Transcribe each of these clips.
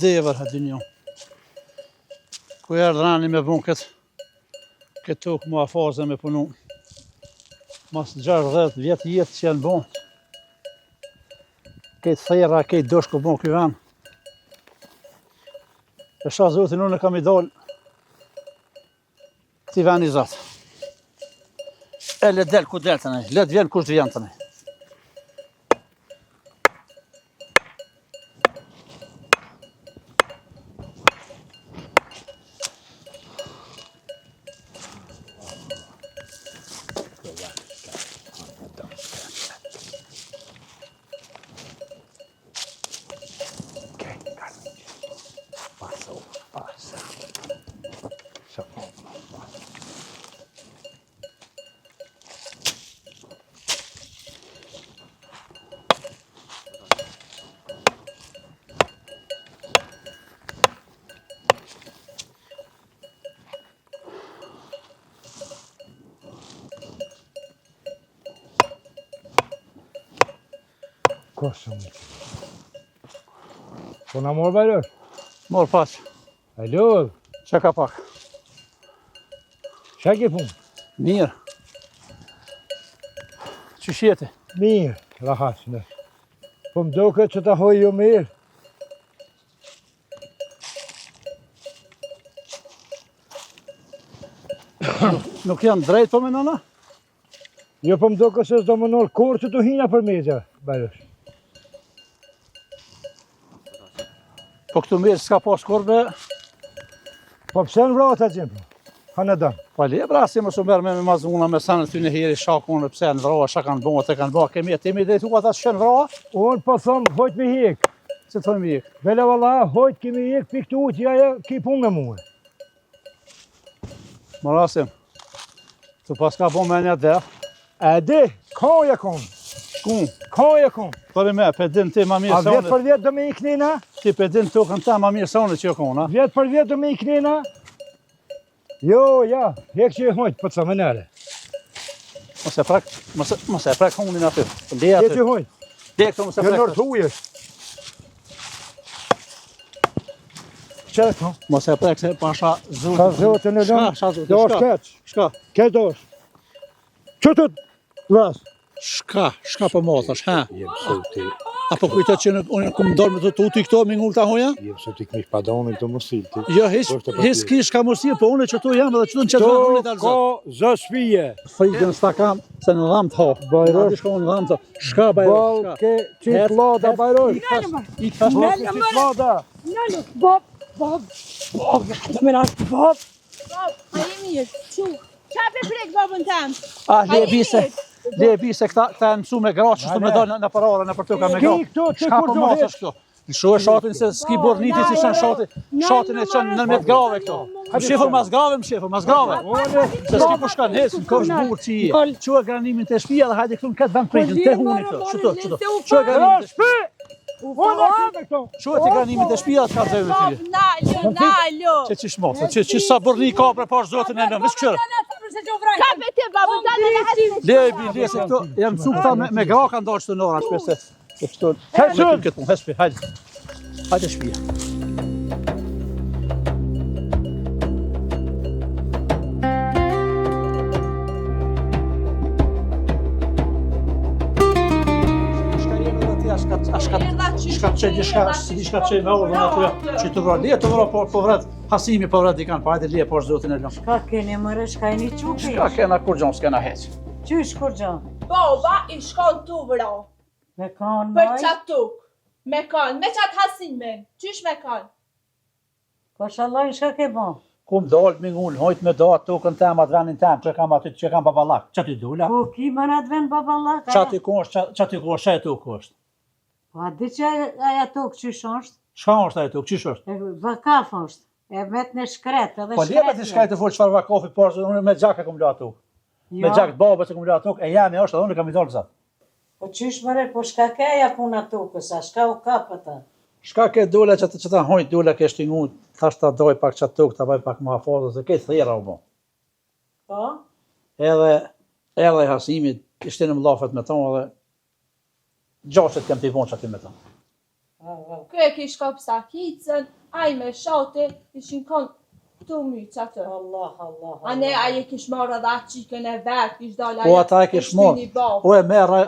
Dever hadi njën. Ku erdhë rani me bun këtë tokë mua faze me punu. Mas 60 vjetë jetë që janë bon. Këtë thera, këtë dosh ku bon këtë vend. E sha zotin unë kam I dalë këti vend I zot. E le del ku del të nej, le të vjen kush të vjen të nej. Koshëm. Po na morë bajrër? Morë pas. Alo, Që ka pak? qa ke punë? Mirë. Qysh jeti? Mirë, rahat në. Po më doke që ta hoj jo mirë. Nuk janë drejt po me nëna? Jo po më doke se s'do më nërë kur që të hina për mezja, bajrër. Po këtu mirë s'ka pas korbe. Po pse në vrata gjimë? Ha në dëmë. Po le brasi më shumë merë me mazuna me sanë ty në heri shakun pse në vroa, shka kanë bëma, te kanë bëma, kemi drejtu ata që në vroa? Unë po thëmë, hojt me hik. Që të thonë mi hik? Bele valla, hojt kemi hik, pik të uqë, ja ki punë me muë. Më rasim, tu pas ka bo me një dhe. E di, kaja konë. Kun? Kaja konë. Pari me, pe din ti ma mirë A sa vjetë unë. për vjetë do me iknina? Ti pe din tukën ta ma mirë sa unë që jo kona. Vjetë për vjetë do me iknina? Jo, ja, hek që e hojt, për të sa më nëre. Mos e prek hunin aty. Le Hek aty. që hojt. Le këtu mos e Jo prek. nërë të ujesh. Që e të? Mos e prek se pasha zotin. Ka zotin e lëmë. Shka zotin. Do është keq. Shka. Ke do është. Që të las? Shka po mothash, ha? Jem soti, Apo kujtot që unë kum dal me të tuti këto me ngull ta hoja? jem soti këmish padonin këto mosilti. Jo, hiç kish ka mosi, po unë që tu jam edhe që tu në qëtë To unë të ka alëzot. zë shpije. Frikën s'ta kam, se në dham të ho. Bajrosh. Ati shko në dham të ho. Shka bajrosh, Bal shka. ke qitë lada bajrosh. I kash Bal ke qitë lada. Nalo, Bob, do me nash Bob. Bob, a je mirë, qu. Qa pe prek babën tem? Le bise këta e mësu me gra që shtu me dalë në parara, në për të ka me gra. Ki këto, që Shka kur po do mothash këto? Në shu e shatin se s'ki bor niti si shën shatin e qënë në met grave këto. Më shifër mas grave, mas grave. Se s'ki po shkan hesin, ka është burë që i. Që e granimin të shpia dhe hajde këtu në këtë vend prejtën, të huni këto. Që e granimin të shpia. Që e të granimin të shpia të ka të zëve të Bob, nalo. Që qish mos, që sa borni ka për pash zotin e në, visë këshërë. Ka pe te babën tem në hesë. Le se këto, jam cu këta me gra kanë dalë që të nora, shpese. Se këto, me këtë punë, hespi, hajde. Hajde shpia. Shka të qenë me orën aty, që të vra, le të vra, po vrat, hasimi po vrat i kanë, pa hajde le, po është zotin e lëmë. Shka keni mërë, shka e një qupi? Shka kena kur gjonë, s'kena heq. Qysh kur gjonë? Baba i shkon tu vra. Me kanë Për maj? qatë tuk. Me kanë, me qatë hasimin. Qysh me kanë? Po shalaj, shka ke bon? Kum dalë me ngullë, hojt me da tokën tem, atë venin tem, që kam aty, që kam baballak. Që ty dula? Po ki më në atë vend baballak? Që ty ku është, që ty ku është, që e tokë është? Po a di që aja tokë qysh është? Shka është ajo tokë, qysh është? Vakaf është. E met në shkret, edhe Po lepet i shkajtë të folë qëfar vakafi, por unë me gjak e kom la tokë. Me gjak të babës e kom la tokë, e jemi është, edhe unë kam i dalë kësat. Po qysh mëre, po shka keja puna tokës, a shka u kapë ata? Shka ke dole që ta hojt dole ke shtingu, thash ta doj pak qatë tokë, ta baj pak ma fazë, se ke thera u bo. Po? Edhe Hasimit, ishte në mlafet me tonë, edhe gjashet kem t'i vonë që ati me tonë. Kërë kish kap sakicën, aj me shate, ishin kanë të myqë atë. Allah. A ne aje kish marrë dhe atë qikën e vetë, kish dalë Po ata e kish marrë, o e merë,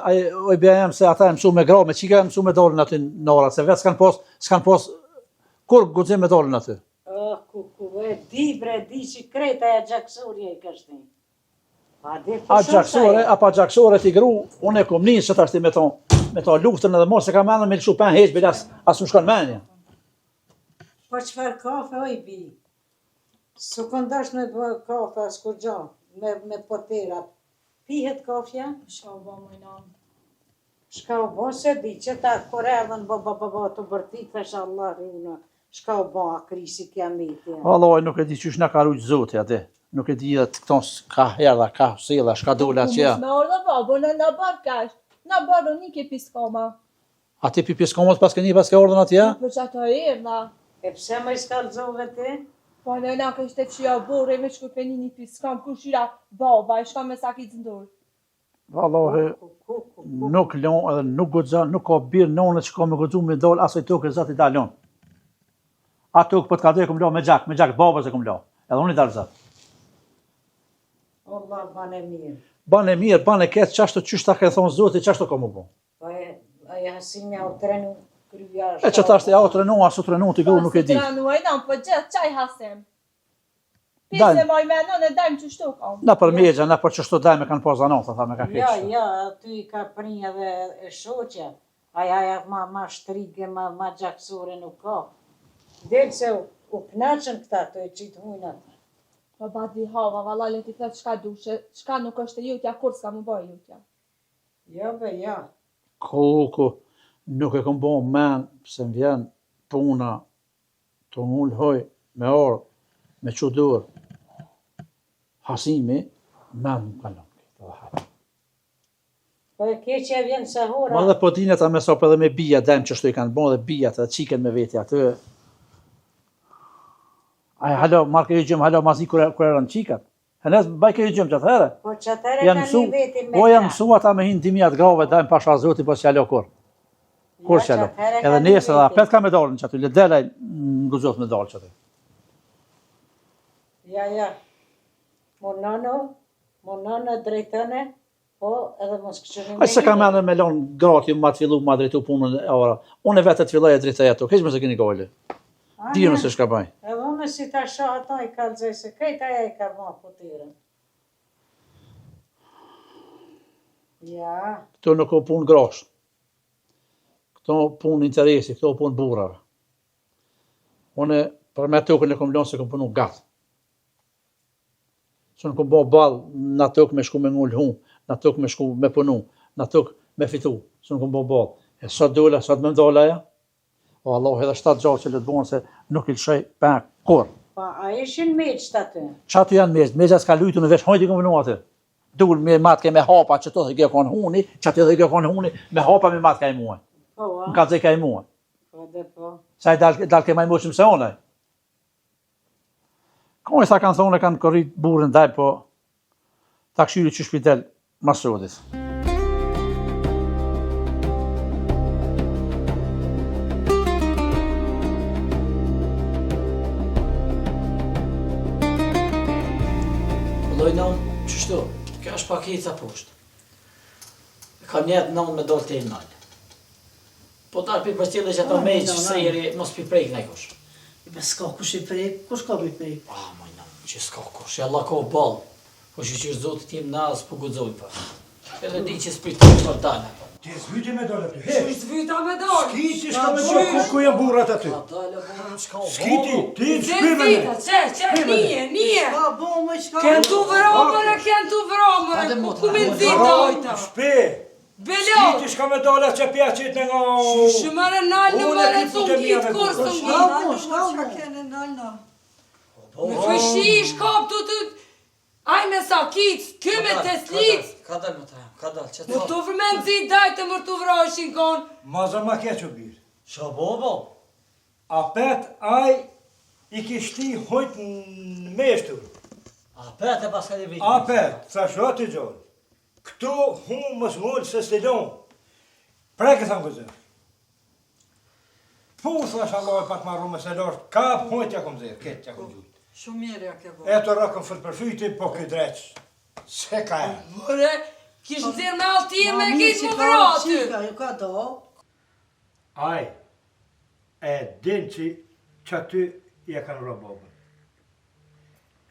o i bja jem se ata e mësu me gra, me qika e mësu me dalën aty në ora, se vetë s'kan pas, kur gudzim me dalën aty. E di që krejta e gjaksorje i kështin. A gjaksore t'i gru, unë e kom njës që ta shti me ta luftën edhe mos se ka menë me lëshu pen heq, bila as nuk shkon menja. Po qëfar kafe o i bi? Su këndash me bë kafe as kur gjo, me poterat. Pihet kafja? Shka u bo mëjna. Shka u bo se di që ta kore edhe në baba të bërtit, fesh Allah runa. Shka u bo akrisi kja mitja. Alloj, nuk e di qysh në ka rujtë zote ati. Nuk e di dhe të këton ka herda, ka sila, shka dole atë që ja. Me orë dhe babo, në barë kash. Në barë një ke piskoma. A ti pi piskomot paske ordën atë ja? Për që ato e erna. E pse më i skallzove ti? Po në nga kështë të qia borë, me shku për një piskom, ku shira baba, i shka me sakit zëndurë. Allahi, nuk lon edhe nuk guxon, nuk ka birë nonë që ka me guxu me dal asaj tokë zati dalon. A tokë po të ka dhe kum la me gjak babës e kum la. Edhe unë i dalë zat. Allah bane mirë. Bane mirë, bane ketë, qashtu qysh ta ke thonë Zoti, qashtu ka mu bo. Po aja Hasimi au trenu kryja. E që ta shte ja o trenu, asu trenu, t'i gru nuk e di. Pas të trenu e nam, po gjithë qaj hasem. Pise moj me në dajmë që shtu kam. Na për megja, na për që shtu dajme kanë pas zanata, tha me ka keqë. Ja, aty i ka prinja dhe e shoqja. Aja ma shtrige, ma gjaksore nuk ka. Delë se u knaqën këta të e qitë hujnat. Po ba di hava, valla le ti thëtë shka dushe, shka nuk është e jutja, kur s'ka mu bëj jutja. Jo be, ja. Ku, nuk e kom bo men, se më vjen puna, të ngullë hoj, me orë, me qudur. Hasimi, men më kalon. Po e keqja vjen sa hora. Ma dhe po dinet a me sop edhe me bia, dem që shtu i kanë bo dhe bia të qiken me veti aty. Aj, halo, marrë ke i gjumë, halo, mazi kur e rënë qikat. Hënes, baj ke i gjumë që të herë. Po që të herë ka një vetin me ta. Po janë mësu ata me hinë dimijat grave, dajmë pasha zoti, po s'jalo kur. Kur s'jalo. Edhe nesë, edhe apet ka me dalën që aty, le delaj në guzot me dalë që aty. Ja. Mo nono drejtëne, po edhe mos këshërim. Aj se ka menë me lonë grati, ma të fillu, ma drejtu punën e ora. Unë e vetë të filloj e drejtëj ato, keq me se keni gojle. Dirën se shka baj. Edhe unë si ta shoh ata i kalzoj se krejt aja i ka ma potirën. Ja. Këto nuk o punë grash. Këto punë interesi, këto punë burrave. Unë për me tokën e kom lonë se kom punu gatë. Se në kom bo balë, në tokë me shku me ngullë hunë, në tokë me shku me punu, në tokë me fitu, se në kom bo balë. E sot dole, sot me mdolla ja, o Allah edhe 7 gjallë që le të bonë se nuk i lëshoj për kur. Pa, a ishin meqë të aty? Qa të janë meqë? Meqë s'ka lujtu në vesh, hojti kom vënu aty. Dull me matke me hapa që të dhe kjo konë huni, që të dhe kjo konë huni, me hapa me matke i muaj. Po, a? Në ka të zeka i muaj. Po, dhe po. Sa i dal ke maj muqëm se one. Kone sa kanë thonë kanë korrit burën daj, po ta këshyri që shpitel masodis. Lojnon, qështu, kjo është pakeca poshtë. Ka njetë nëmë me dollë të e nalë. Po darë për përstjellë që ato mejtë që sejri mos për prejkë nej kush. Me s'ka kush i prejkë, kush ka për i prejkë? Moj nëmë, që s'ka kush, e Allah ka o balë. Po që zotë tim nazë po gudzojnë për. Edhe di që s'pritojnë për dalë. Ti zvytje me dole ty, Që zvyta me dalë? Skiti shka me dole, ku janë burrat aty? Skiti, ti të shpime me. Nije. Ka bo me shka. Kënë tu vromëre, ku me zi dojta. Shpe. Belot. Skiti shka me dole që pja qitë nga... Shumare nalë mërë të më kitë kërë së më. Shka kene nalë. Me fëshi shkap të të... Ajme sa kitë, këme të slitë. Ka dalë më të jam, ka dalë, që të Më të vërmen zi dajtë më të vrashin konë. Maza ma keqë birë. Qa bobo? A pet aj i kishti hojt në meshtur. A pet e paska një vitë. A pet, sa shoti gjallë. Këtu hum më smullë se stilon. Preke sa më gëzër. Pusë është Allah e pat marru me se lortë. Ka hojt ja kom zërë, ketë ja kom gjujtë. Shumë mirë ja ke bo. Eto rëkëm fëtë për fyti, po këtë dreqë. Se ka e. Mëre, kishë zirë me altije me kitë më vratë. Ju ka do. Aj, e din që aty ja kanë robobën.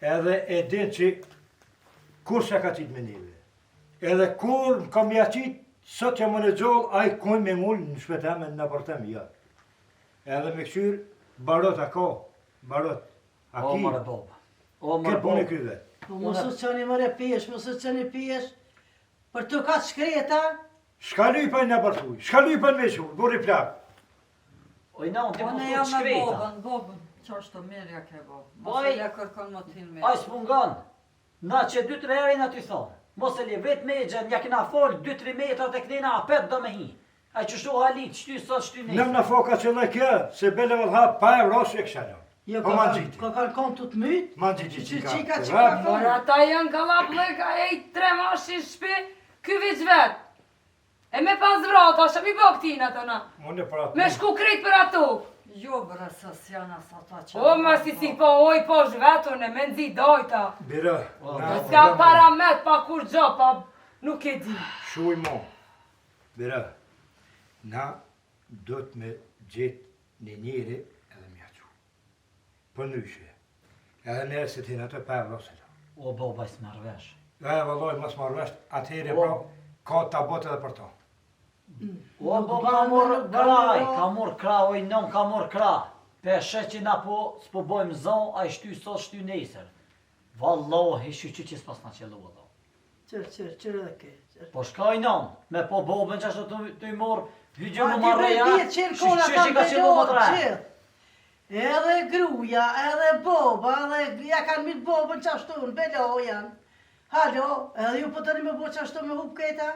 Edhe e din që kur se ka qitë me njëve. Edhe kur më kam ja qitë, sot që më në gjollë, aj kuj me mullë në shpeteme në naportem, ja. Edhe me këshyrë, barot ako, barot. O mërë bobo. O mërë Këtë punë e bobo. kryve. Po mos u qëni mëre pjesh, mos u qëni pjesh. Për të ka të shkreta. Shka lypa i në bërtuj, shka lypa në mequr, burri plak. Oj, na, unë të Unë kushtu jam të me shkreta. bobën, që është të mirë ja ke bo. Boj. Mos e le kërkon më t'hin me. Aj s'pungon. Na që 2-3 herë na ty thonë. Mos e li vet me gjën, ja kena folë 2-3 metra të kënina apet do me hi. Aj që shtu halit, shty sot, shty Nëm nesër. në foka që në kjo, se bele vëllha pa e vrosë e kësha. Jo, Po ma gjiti. ka kanë konë të të mytë. Ma gjiti Qika qika. qika Por ata janë kalapllëka e i 3 mashi shpi, ky veç vetë. E me pas vrata, shë mi bo këtina të na. Unë e për atë. Me shku krejt për ato. Jo bre se s'janë as ata që... O, ma si po oj po shvetune, me nzi dojta. Bira. S'ka paramet pa kur gjo, pa nuk e di. Shuj mo. Bira. Na do të me gjetë një njëri edhe mja që. Për nyshe. Edhe njerë se t'hin ato pa e vrosë. O, boba i s'marvesh. E vëlloj mas marvesht, atëhere O. pra, ka ta botë edhe për to. O, boba ka morë kraj, ka morë kraj, oj, non ka morë kraj. Pe sheqin apo s'po bojmë zonë, a i shty sot, shty nesër. Vallohi, shqy që s'pas na qelu, vallohi. Qërë dhe ke. Po shkaj non, me po bobën që ashtu të i morë, hygjë në Ati marreja, vërdi qërë kona që kanë ka qelu më belohet tre. qërë. Edhe gruja, edhe boba, edhe ja kanë mitë bobën që ashtu në belo janë. Halo, edhe ju po të një me bo që ashtu me hup këta?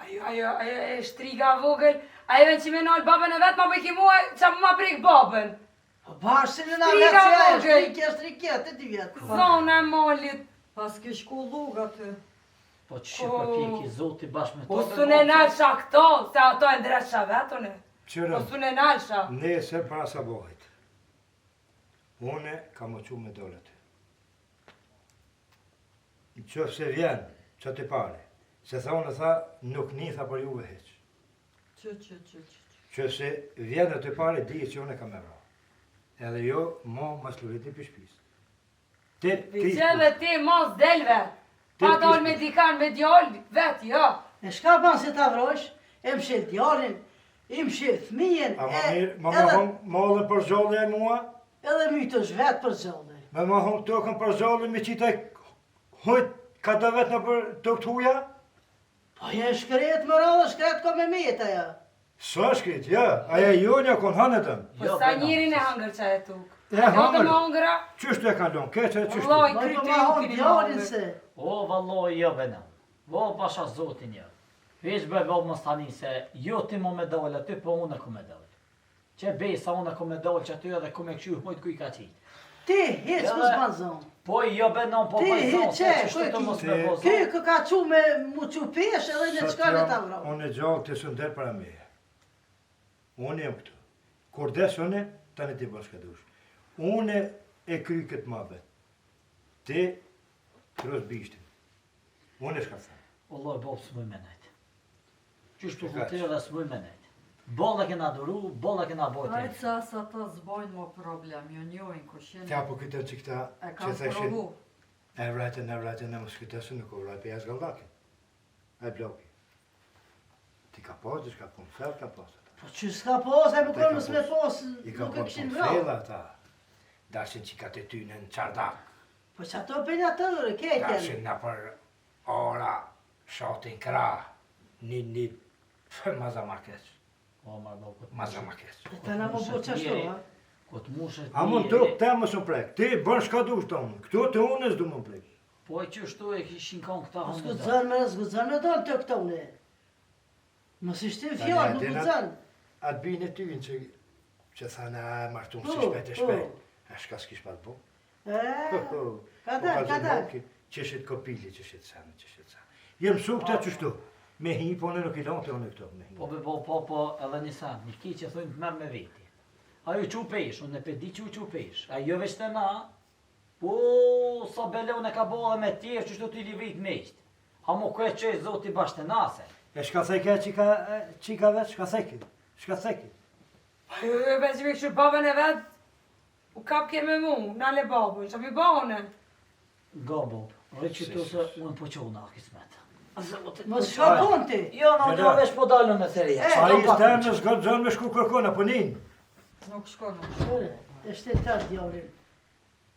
Ajo e shtriga vogël, ajo e që me nalë babën e vetë, ma bëjki mua që ma prik babën. Po bashkë si në nga Shtriga vetë vogël. shtrikja, të dy vjetë. Zona e molit. Pas ke shku lug aty. Po që shqy përpjeki zoti bashkë me Po to. su në nalësha këto, se ato e ndresha vetune. Po Qërëm, su në nalësha. nesër para sa bohet. Une ka më që me dole ty. Në qëfë se vjen, që të pare. Se thonë e tha, nuk një tha për juve heq. Që. Që se vjen e të pare, di që une ka me vra. Edhe jo, mo më sluviti për shpis. Ti Viqeve ti mos del vetë. Pa dal me dikan me djallë, vetë, jo. E shka ban se ta vrojsh, e më shil djalin, i më shil fëmijen, A ma mirë, ma më hong mollën për zhollë e mua, edhe mytë është vetë për zonë. me ma hong tokën për zhollë, me qitaj hujt ka të vetë në për tokë të huja? Po je shkret më radhë, shkret ko me meta ja. Së shkrit, ja, aja jonja kon hanetëm. Po sa njerin e hangër që e tukë. E Jo të hangër. më hangëra, Qështu e ka lonë, keqe, qështu? vlloj Po kryte ma ju hon kini djalin hangër. se. O, valloj, jo bena. O, pasha zotin jo. Veç bëj bobë mos tani se jo ti mo me dole aty, po unë ku me dole. Që besa unë ku me dole që aty edhe ku me këshu hojt ku i ka qitë. Ti, hiq Ja, mos ma zonë. Po jo benon, po Ti, bajzon, se qe, që shtu të kujti. mos me po Ky zonë. kë ka qu me mu qu pesh edhe në Sot qka në ta jam, vrojsh. unë e gjallë të sënder para meje. Unë jam këtu. Kur des unë, tani ti bashka dush. Unë e kry këtë mabet. Ti, tros bishtin. Unë e shka thënë. Valloj, bobë s'muj me nejtë. Qështu E kaq. futirë dhe s'muj me nejtë. Bolla kena duru, bolla kena bojtë. Ajtë se as ata zbojnë më problem, jo njojnë kushin. Tja po këtë që këta E që kam theshin, provu. e vrajtën, e mos këtë së nuk u vraj për jashtë galdakin. E bloki. Ti ka pas, diçka punë fell ka pas. Po që s'ka pas, e më konë mësë me pas, I ka nuk e pas këshin punë vrau. fell ata. Dashin që ka të tyne në qardak. Po që ato për një tërë, ketjen. Dashin në për ora, shatin kra, një, maza ma keq. O, ma do, këtë Maza ma keq. E të në më bo qashtu, ha? Këtë mushet A mund të te më së prek, ti bën shka du shtonë, këtu të unës du më prek. Po e që shtu e kishin kanë këta Po hëndë. s'gudzën me donë të këtone. Mos ishte fjallë, nuk gudzën. Atë bine ty në që thana martumë si Po, shpet e shpet. A shka s'kish pat po? Kadar. Qeshit kopili, qeshit sanë. Jem su këta qështu. Me hi, po në nuk i donë të unë këto. Po, edhe një sanë, një ki që thujnë të merë me veti. Ajo që u pesh, unë e pe di që u pesh. Ajo veç të na, po, sa bele unë e ka bo dhe me tjerë që shtu t'i livrit me ishtë. A mu kërë që e zoti bashkë të nase. E shka theke qika vetë, shka theke. E veç me kështu babën e vetë, u kap ke me mu, nale babën, që mi babën e. Ga bob, rrë që tu se unë po qona kismet. Mos shka punë ti. Jo, në veç po dalën me therje. A i stem në zgonë me shku kërkona, po nin. Nuk shko, nuk shko. E shte tash djallin.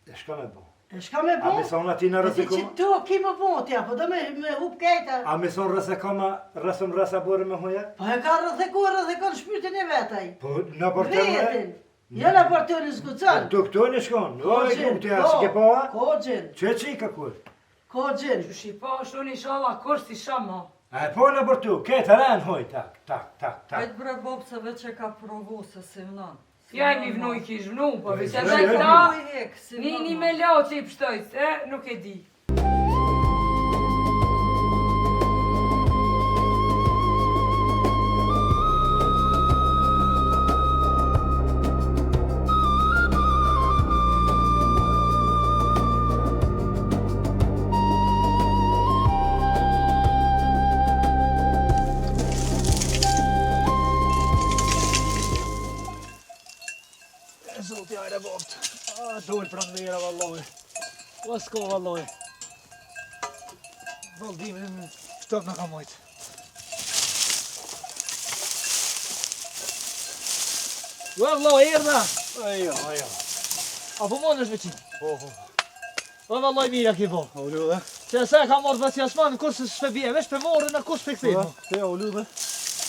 E shka me bo. E shka me A bo? me thonë ati në E si që rëzikoma? tu ki më bo tja, po do me hup kejta. A me thonë rëzikoma, rësa bore me hoja? Po e ka rëthekon shpytin e vetaj. Po në përte me... Vetin. Jo në për të një zgudzën. Tu këtu një shkon, oj, guptja, si ke poa? Kogjin, Që qika kur? kogjin. Që shi pa, shtu një shala, kërës ti shama. A e po në bërtu, ketë ren hoj, tak. Vetë bre bob se veç e ka provu se si vënon. Ja e mi vnu i kish vnu, po vi se Jo, dhe jo, këta, një me lau që i pështojt, nuk e di. Zoti ajde boft. Dojnë pranvera valloj. O s'ko valloj. Valdimin shtop në ka mojt. Valloj, erdha! Ajo. Apo mund është veqin? Po. O valloj mira ki bo. O ljude. Që se ka morë vëtë jasman, kur se s'pe bje, veç pe morë në kur s'pe këthejnë. Te o ljude.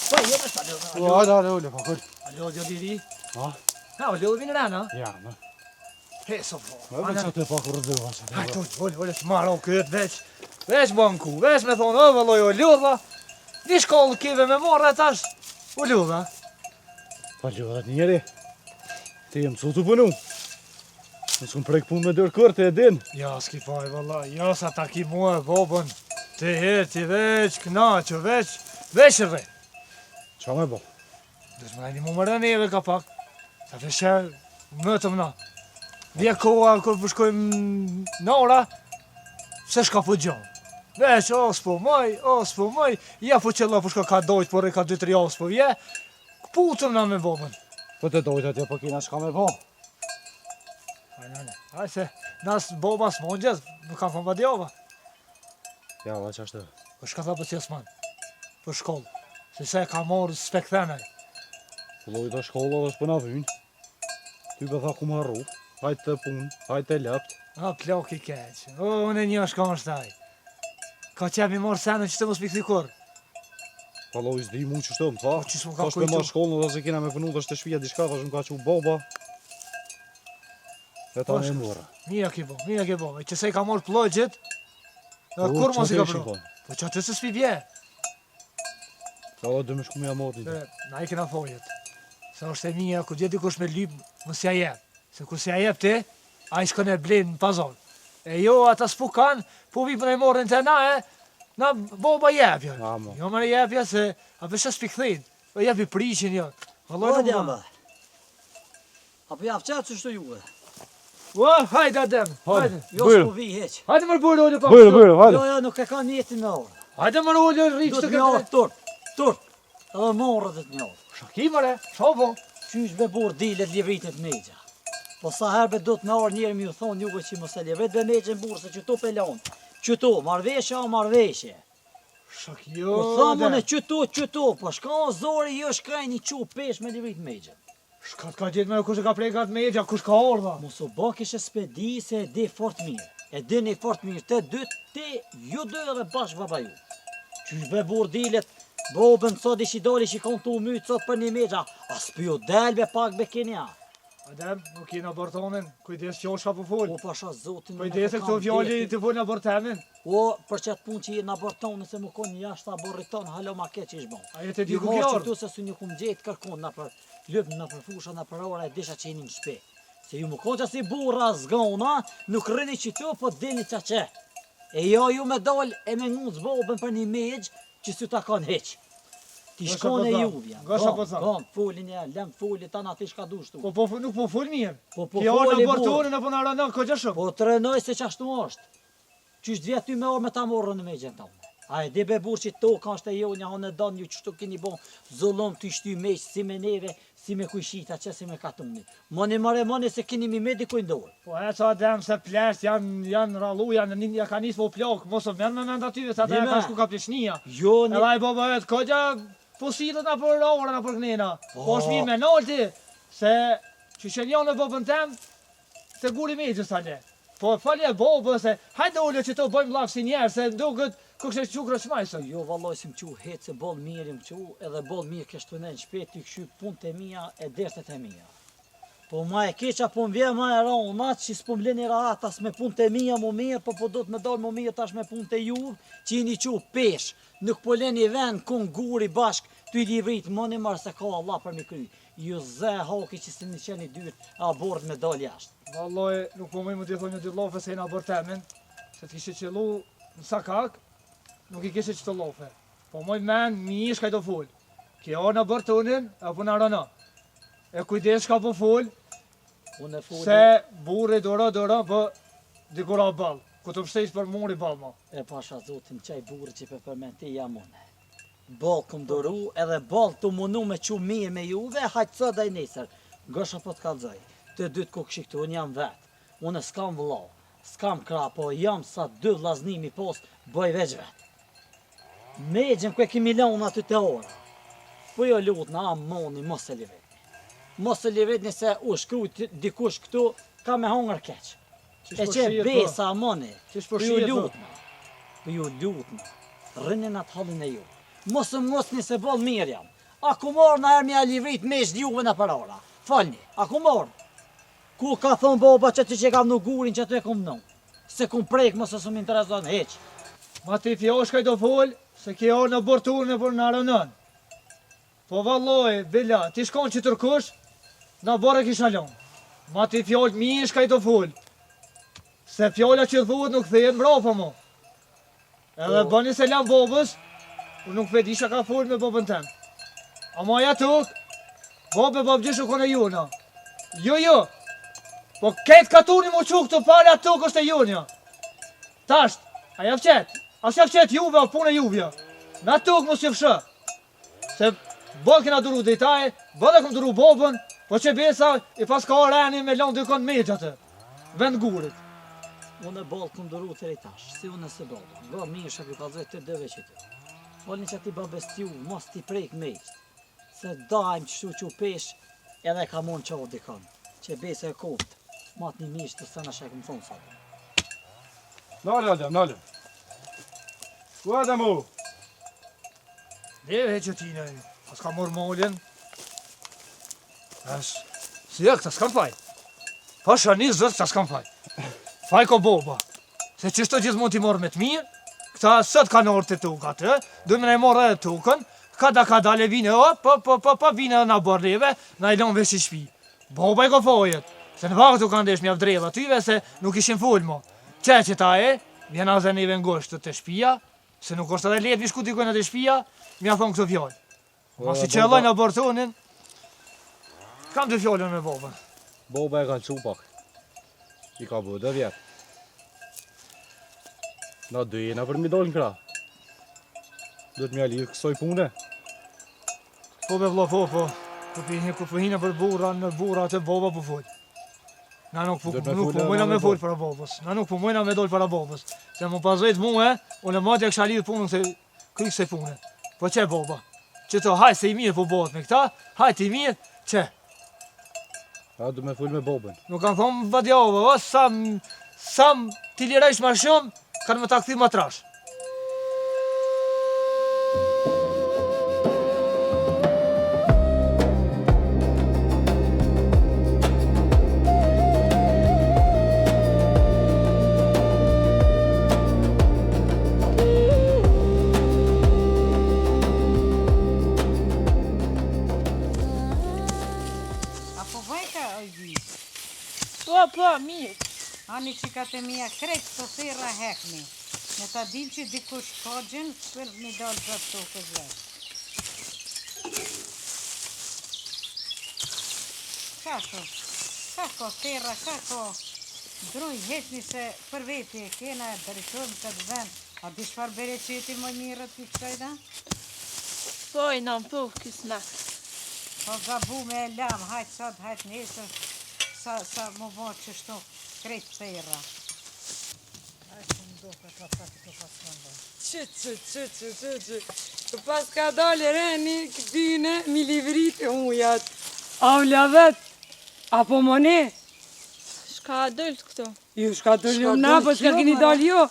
Po, jo me shpa ljude. O, hajde, ole, pa kërë. Alo, jo diri. Ha? Ja, o ljude vinë rana. Ja, në. He, so po. Ve që te pa kërë dhe vase. Hajde, ole, s'marro këtë veç. Veç banku, veç me thonë, o vëlloj, o ljuda. Një shkollë kive me morë e tash. O ljuda. Pa ljudet njeri. Ti jem cu të punu. Nësë këmë prek pun me dërë kërë, te e din. Ja, s'ki faj, vëllaj, ja sa ta ki mua e bobën. Ti heti veç, knaqo, veç rre. Qa me bo? Dhe më një mu më neve ka pak. Sa të shë, mëtëm na. Vje koha, kër përshkojmë në ora, se shka po gjonë. Veç, o s'po mëj, ja po qëlla përshka ka dojtë, por e ka 2-3 javë s'po vje. Putëm na me bobën. Po te dojtë atje, po kina shka me bo. Aj se, nas boba s'mongjes, nuk kam thonë vadjova. Ja, va qashtë. Po shka tha për qesman, për shkollë. Se ka morë spektenaj. Lojt të shkolla dhe s'pëna vynë. Ty be tha ku më arru. Hajtë të punë, hajtë të lept. A, plok i keqë. O, unë e një shka më shtaj. Ka qep i morë senën që të mos pikthi kur. Pa lojt s'di mu që shtëm, tha. Po, që s'mu ka Thash me ma kujtu. shkollën dhe se kina me punu dhe shte shpia diçka, thash më ka që boba. E ta me mërë. Mira ki bo. E që se i ka morë plojgjit, kur mos i ka pro. Po që aty se s'pi vje. Ka dhe dhe me shku me amorti. Na i kena thojet. Se është e mija, ku gjeti kush me lyp, mos ja jep. Se kur s'ja jep ti, a i shkon e blinë në pazon. E jo, ata s'pu kanë, po vi për e morën të na na boba jepja. Amo. Jo më jepja se, a për shës pikthejnë. Po jepi prishin, jo. Valloj nuk më. Apo javë qatë që shtu juve? Ua, hajde adem, hajde. Jo Bujrë. s'po vi heq. Hajde mërë bujrë olë pa. Bujrë, hajde. Jo, nuk e ka njetin me orë. Hajde mërë olë rikë Do të të njohë këtë. tur. Edhe morë dhe të njohë. Shakimare, shopo. Qysh be bur dilet livritet megja. Po sa herbe do të me orë njerë mi ju thonë juve që mos e livrit be megje në burë se që tu pelon. Që tu, marveshje o marveshje. Shak jo. Po thamë në qytu, po shka zori jo shkaj një qu pesh me livrit megjen. Shkat ka gjetë me kush e ka prekat me egja, kush ka ardha. Mos u bë kishe spedi se e di fort mirë. E dini fort mirë, te dy, ju dy edhe bashkë baba ju. Qysh be burdilet, bobën sot ishi doli që kanë tu mytë sot për një megja, as për ju delbe pak be kenja. Adem, nuk i në abortonin, kujdes që o shka po fol. O pasha zotin. Kujdes e këto vjallë i të fol në abortemin. O, për qatë pun që i në abortonin se më konë jashtë aborriton, halo ma ke që ishbon. A jetë e di ku Ju kjarë. qëtu se su një kumë gjetë kërkon në për lëbë, në për fusha, në për ora e disha që jeni në shpe. Se ju më konë që si burra zgona, nuk rrini qëtu, po dini qa që. E jo ju me dol e me ngu zbobën për një megjë që su ta kanë heqë. Ti shkone juvja. Kom, folin e, lem folit, ta na ti shka du shtu. Po nuk po fol mirë. Po Ki arë në foli abortonin apo në aranak, ko që shumë. Po të renoj se qashtu është. Qysh të vjetë ty me orë me ta morën në megjen tonë. A e di be burë që to ka është e jo një hanë e donë ju qështu kini bon zullom të ishty meqë si me neve, si me kujshita që si me katuni. Moni mare se kini mi me dikuj ndorë. Po e ca dem se plesht janë rallu, ja ka nisë po plak, mos o men me mend atyve, se ata ka shku ka pleshnia. Jo një... Edhe ai baba vetë, kogja po silët na për ora, na për knena. Po është mirë me nalti, se që shenjon në babën tem, se guri me gjës ale. Po falje babë, se hajde ullë që to bëjmë lafë si njerë, se duket kështë qukra shmajsë. Jo valloj si më qu hetë se bol mirë më qu, edhe bol mirë kështu në shpet të këshy punët e mija e dertet e mija. Po ma e keqa po më vje ma e ra unë atë që s'po më leni rahat as me punët e mija më mirë, po do të me dalë më mirë tash me punët e juvë, që i një qu pesh, nuk po leni vend kun guri bashk, ty i livrit më një marë se ka Allah për mi kry. Ju zë haki që se një qeni dyrt abort me dalë jashtë. Valloj, nuk po mëj më të thonë një dy lofe se i në abortemin, se të kishe qëllu në sakak, nuk i kishe që të lofe. Po mëj men, mi ish ka i do full. Ki arë në abortonin, apo në arana. E kujdes ka po full, se burri dora, po dikura balë. Ku të pështesh për muri balë ma. E pasha zotin qaj burri që për përmen ti jamone. Balë këm doru edhe balë të munu me që mirë me juve, hajtë sot dhe i nesër. Gësha po të kalzoj, të dytë ku këshiktu, unë jam vetë. Unë s'kam vëllau, s'kam krah, po jam sa 2 vllaznimi post, bëj veç vetë. Megjen ku e kimi lanë aty të ora. Po jo lutna, moni, mos e livetni. Mos e livetni se u shkrujt dikush këtu, ka me hongër keq. E që besa, moni, po ju lutna. Po ju lutna, rrinin atë hallin e ju. Mos më ngosni se bol mirë jam. A ku morë në erë mja livrit me shtë juve në për ora. Falni, a ku morë? Ku ka thonë boba që ty që kam në gurin që ty e kom në. Se kum prejk mos e së më intereson heq. Ma ti fjoshkaj do full, se ki arë në abortunin e për në aranën. Po valloj, Billa, ti shkon që tërkush, në bërë kisha lonë. Ma ti fjoll mishkaj do full. Se fjolla që dhuhet nuk thejet mrafa mo. Edhe bëni se lam bobës, unë nuk vedi isha ka full me bobën tem. A maja tuk, bobë gjishu kone juna. Jo, po ketë katuni mu quk të pale atë tuk është e junja. Tasht, a jaf qetë, as jaf qetë juve o punë e juvja. Na tuk mos jef shë. Se bërë kena duru dhejtaj, bërë këm duru bobën, po që besa i pas ka reni me lanë dykon me gjatë, vend gurit. Unë e balë këm duru të rejtash, si unë e se balë. Bë mirë shak i kalzoj të dëve që ty. Falni që ti babes t'ju, mos t'i prejk me ishtë. Se dajmë qështu që pesh, edhe ka mon qovë dikon. Që bese e kopt, mat një mishë të sëna shak më thonë sot. Nalë. Ku edhe mu? Deve që ti nëjë, as ka morë mollin. Si e këta s'kam faj. Pasha një zërë që s'kam faj. Faj ko boba. Se qështu gjithmonë ti morë me të mirë, këta sët ka nërë të tukat, dëmë në e morë edhe tukën, ka dale vine, pa vine në bërleve, në i lonë vesh i shpi. Boba i ko fojet, se në vakë tu kanë desh mjaf drejla tyve, se nuk ishin full mo. Që ta e, vjena dhe neve ngosht të shpia, se nuk është edhe letë vishku dikojnë të shpia, mja thonë këto fjallë. Ma si që e lojnë abortonin, kam 2 fjallën me bobën. Boba e ka lëcu pak. I ka bë 2 vjetë. Na dojena për mi dollë në kra. Do të mja lidhë kësoj pune. Po be vlo, po hina për burra, në burra të boba po full. Na nuk po mujna me full para bobës. Na nuk po mujna me dollë para bobës. Se më pasojt mu unë matja kësha lidhë punën se kry se punën. Po që baba? Që të hajtë se i mirë po bëhet me këta, hajtë i mirë, që? A du me full me babën. Nuk kanë thonë vadjava, o, sa t'i lirajsh ma shumë, kanë më ta këthi ma trash. Po, mirë. Ani që ka të mija krejtë të thera hekmi. Me ta dim që dikush kogjen, për mi dalë për të këzve. Ka ko thera, ka ko druj hekmi se për veti e kena e drejtojmë këtë vend. A di shfar bere qeti më mirët për kësajda? Po, i nam po, kismet. Po gabu me e lam, hajtë sot, hajtë nesër. Sa më bërë që shto krejtë thera. Që pas ka dalë reni këtyne mi livrit e ujat. A u lavet? Apo mone? Shka dëllë këto? Ju shka dëllë na, po shka keni dalë jo.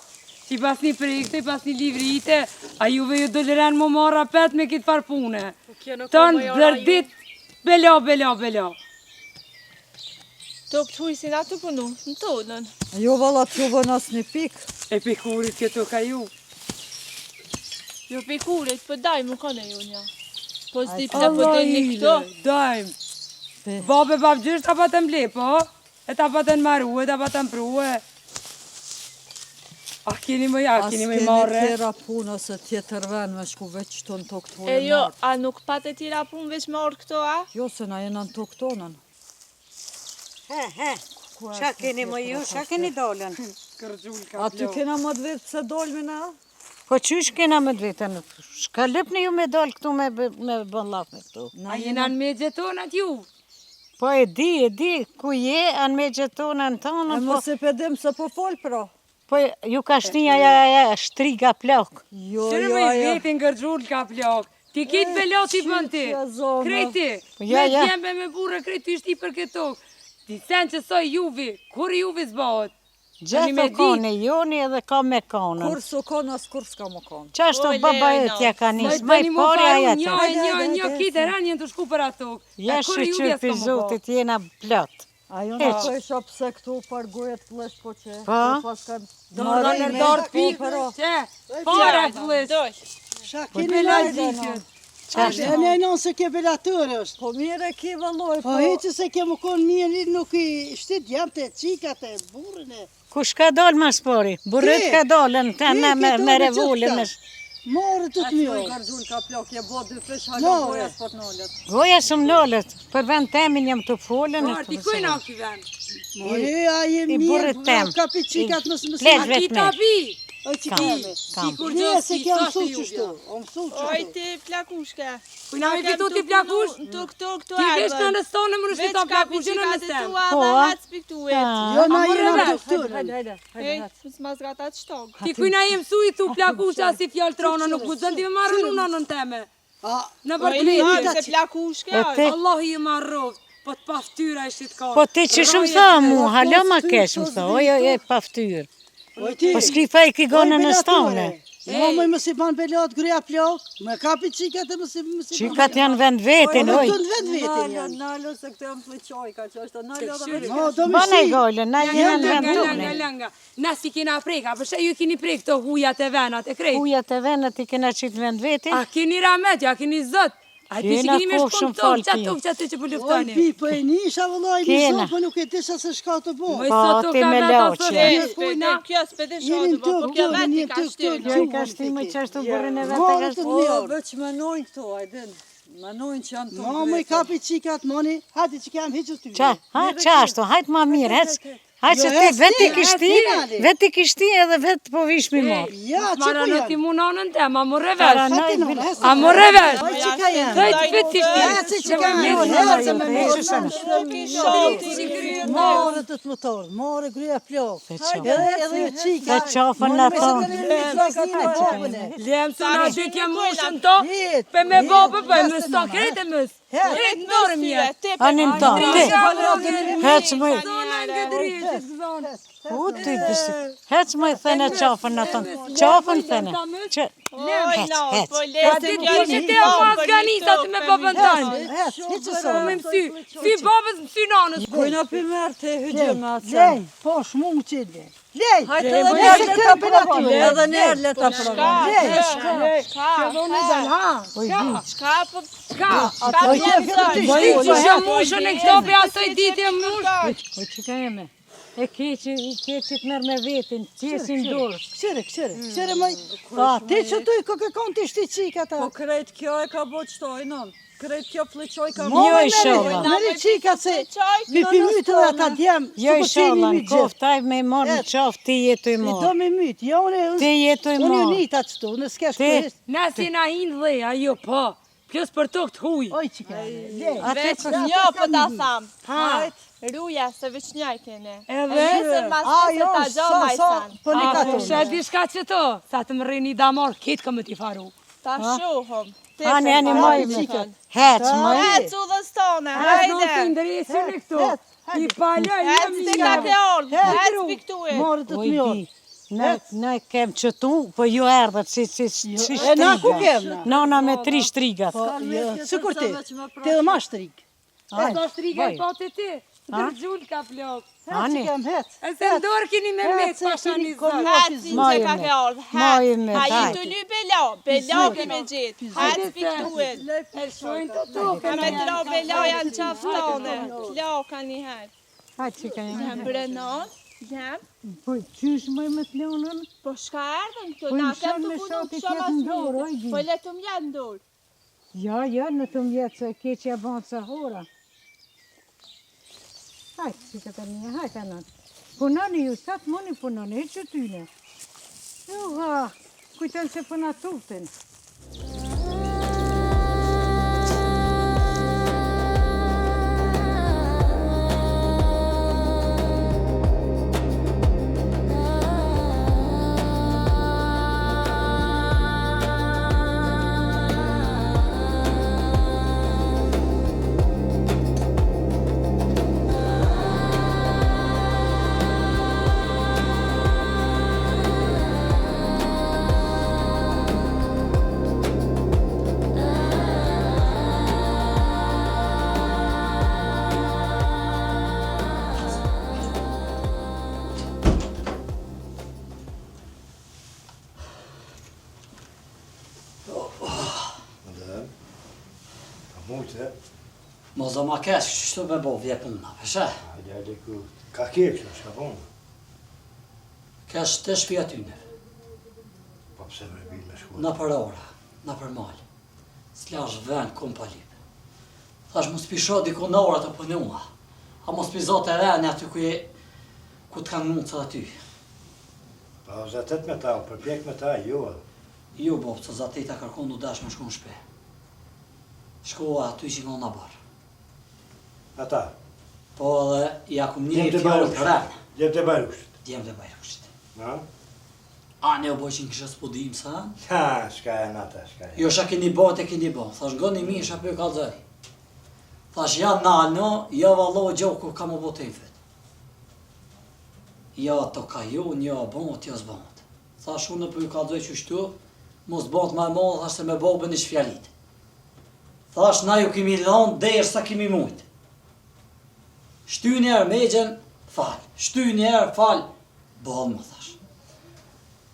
Si pas një projekte, pas një livrite, a juve ju dëllë renë më marra pet me këtë farpune. Tënë dërdit, bela. To këtë hujësin atë punu, në tonën. Jo valla të bën asë një pikë. E pikurit këto ka ju. Jo pikurit, për dajmë më kone ju nja. Po s'di pëse për deni këto. Dajmë. Babe babgjysht ta pa të mble, po? E ta pa të nmaru, e ta pa të mpruhe. A keni më ja, keni më i marre. As keni tjera punë ose tjetër ven me shku veç të në tokë tonë. E jo, a nuk pat e tjera punë veç me orë këto, a? Jo, se na jena në tokë tonën. Qa keni më ju, qa keni dollën? A ty kena më të vetë se dollë me na? Po qysh kena me vetën? Shka lëpni ju me dollë këtu me bën laf me këtu? A jena në me gjetonat ju? Po e di, ku je, anë me gjetonën tonë. E mos e pedim se po folë pro. Po ju ka shtinja ja shtriga plok. Jo, Qërë me i vetin gërgjull ka plok. Ti kitë belot i bën ti. Krejti. Me djembe me burë, krejti ishti për këtë tokë. Ti sen që soj juvi, kur juvi zbahët? Gjithë kone joni edhe ka me konën. Kur s'u konë, as kur s'ka më konë. Qashtu baba e tja ka njës, maj pori aja të. Një kitë e ranë jenë të shku për atë tokë. Ja shqyqyr për zotit jena plot. Ajo në të isha pëse këtu par gojet flesh po që. Po? Dorë në dorë pikë, që? Para flesh. Qa Po me lajzishët. E ne non se ke belatër është. Po mire ke valloj. Po heqë se ke më konë mirë, nuk i shtit jam të qikat e burën e. Kush ka dollë ma spori? Burët ka dollën, ta me revullën. Morë të të mjë. Gërgjull ka plok, je bo dy fresh halë goja s'pot nëllët. Goja shumë nëllët, për vend temin jam të folën. Ti kujna o ki vend? More, a je mirë, ka për qikat mësë mësë. A ki ta pi? O që keme. Ne se ke mësu qështu. Oj, ti plakushke. Kujna me fitu ti plakush? Këtu Ti vesh në nëstonë më rështu ta plakush, në nëstem. Po, a? Jo, na jena doktorën. Hej, s'ma zgatat shtog. Ti kujna jem su i thu plakusha si fjallë trona, nuk mu zëndi me marrë në nënën teme. Në bërkëlejtë. Se plakushke, Allah i marrovë, po të paftyra e shqit ka. Po ti që shumë tha mu, halo ma kesh më tha, oj, paftyrë. Po shkrifa i ki gone në stone. Mamoj më si ban belot, gruja plok, më kapi qikat e më si ban. Qikat janë vend vetin, oj. Të në vend vetin janë. nalo se këtë jam të qojka, që është nalo dhe Do me Bane shi. gojle, na jenë vend tone. Langa. Na si kena preka, përse ju keni prek të hujat e venat e krejt. Hujat e venat i kena qitë vend vetin. A keni ramet, ja keni zët. A ti që Kena keni me kohë shkon shumë tokë, falë qatë që të Oj, pëlluftoni. pi, po e nisha vëllaj një Kena. zonë, po nuk e disha se shka të bo. Më Po, sot ti ka me vetë loqe. atë pujna. kjo s'pede Jeni shodu, të po kjo këtu, veti jeni ka të shtyr. këtu. Jo i ka shti më qashtu burën e vetë Morë ka të shti. të mjërë. Veç menojnë këto, ajdin. Menojnë që janë të Mamoj kapi qikat, moni, hati që kam heqës të Qa, ha, qashtu, hajtë ma mirë, hajtë që ti veti kishti, veti kishti edhe vetë po vishmi mo. Ja, që Mara ku në ti janë? munonën te, ma morre vesh. Paranoj, A morre vesh. Oj, që ka janë? Dhejtë vetë Ja, tishti. që ka janë? jo, Ja, që me jo, morë. jo, Nuk i shohë ti. More të të motor, more gruja plok. Edhe jo qika. Të qafën në tonë. Lem së në dytë jem mushën to, pe me bobë për më sto, krejtë e mësë. Krejtë dorë mje. Anim tonë, ti. Hec më. U ty bishë. Hec më i thene qafën në tonë. Qafën thene. Hec. A ti që te o pas ganisa të me babën tanë. Me mësy. Si babës mësy nanës. Kujna për mërë të hygjëma. Lej, po shmung qile. Lej, Hajtë edhe edhe njerë le ta provoj. Edhe njerë le ta provoj. Që shë mushën e këto për asoj ditë e mushë. O që ka jeme? E keqit merë me vetin, qesin dorë. Këshire mëj. Ti që tu i këke konë të ishti qika ta. Po krejt kjo e ka bo qëtoj, non. Krejt kjo fleqoj ka bo. Jo i shola. Mëri qika se mi pëmytë dhe ata djemë. Jo i shola, në koftaj me i morë në qafë, ti jetu i I do morë. me mytë, jo Ti jetu i unë ju morë. njita qëtu, në s'kesh Ti. kërës. Nasi na hinë dhe, ajo po. Plus për to këtë huj. Oj qika, lej. Jo, po ta tham. Hajt, ruja se veç njaj kene. Edhe? Nesër mas nesër ta gjo majsan. Po një ka Po shë di shka që to, sa të më rrini damar, kitë këmë t'i faru. Ta shuhëm. Ani moj me. Hec moj. Hec u dhe stone, Hajde! Nuk të hajde. ndërjesin e këto. I palja, Hec jemi të ka kreol, hec piktuë. Morë të të Oj mjorë. di, ne kem qëtu, po ju erdhët si E na ku shtriga. kem na? Nona me 3 shtrigat. Sikur ti, ti dhe ma shtrik. Do shtrigaj po të ti. Dërgjull ka plok. Ani, Hec. E se ndorë kini me me të pasha një zërë. Hec si që ka kreol, Moj hec. me, Ha i hajde. të ly belo, belo keme gjithë. Hec piktuë. E shojnë të tukë. Ka me tro belo janë qaftone. Klo ka një herë. hajtë që ka një. Jam brenon, jam. Po, qysh moj me të leonën? Po shka erdhën këtu, Po, na në kem shon të me punu shoti kësha tjetë mas ndorë, oj, mirë. di. Po letëm janë ndorë. Ja, në të mjetë se keqja banë sa hora. Hajtë që ka të një, hajtë anë. Punani ju, sa të moni punani, e që tyne. Jo, ha, kujten se puna tuftin. Mujtë, Mo zë ma kesh, qështu me bo vje puna, peshe? hajde ku, ka kekshë, shka punë. Kesh të shpia tyne, Po pse me bilë me shkuat. në për ora, në për malë. S'lash vend kom pa lip. Thash mos pisho diku në ora të punua, a mos pizot e rene aty ku t'kanë mundë të aty. Pa zatet me ta, përpjek me ta, jo. Ju bo, që zatit e kërkon du dash me shku në shpe. Shkoa aty që nga në barë. Ata, Po edhe ja kum një Djem të fjallë Bajrushit. të rene. Djem të Bajrushit. Djem të Bajrushit. Na? A ne u boj që në kështë spodim, sa? Ha, shka e nata, shka e. Jo shka keni bo, te keni bo. Thash, goni mi, shka për kalzoj. Thash, ja nalë, ja vallo gjohë ku ka më bote i fet. Ja to ka ju, ja bëmët, ja zbëmët. Thash, unë për kalzoj që shtu, mos bëmët ma e modë, thash se me bobën i shfjalit. Thash, na ju kemi lonë, derë sa kemi mujtë. Shty njerë me gjen, fal. Shty njerë, fal. Bëllë më thash.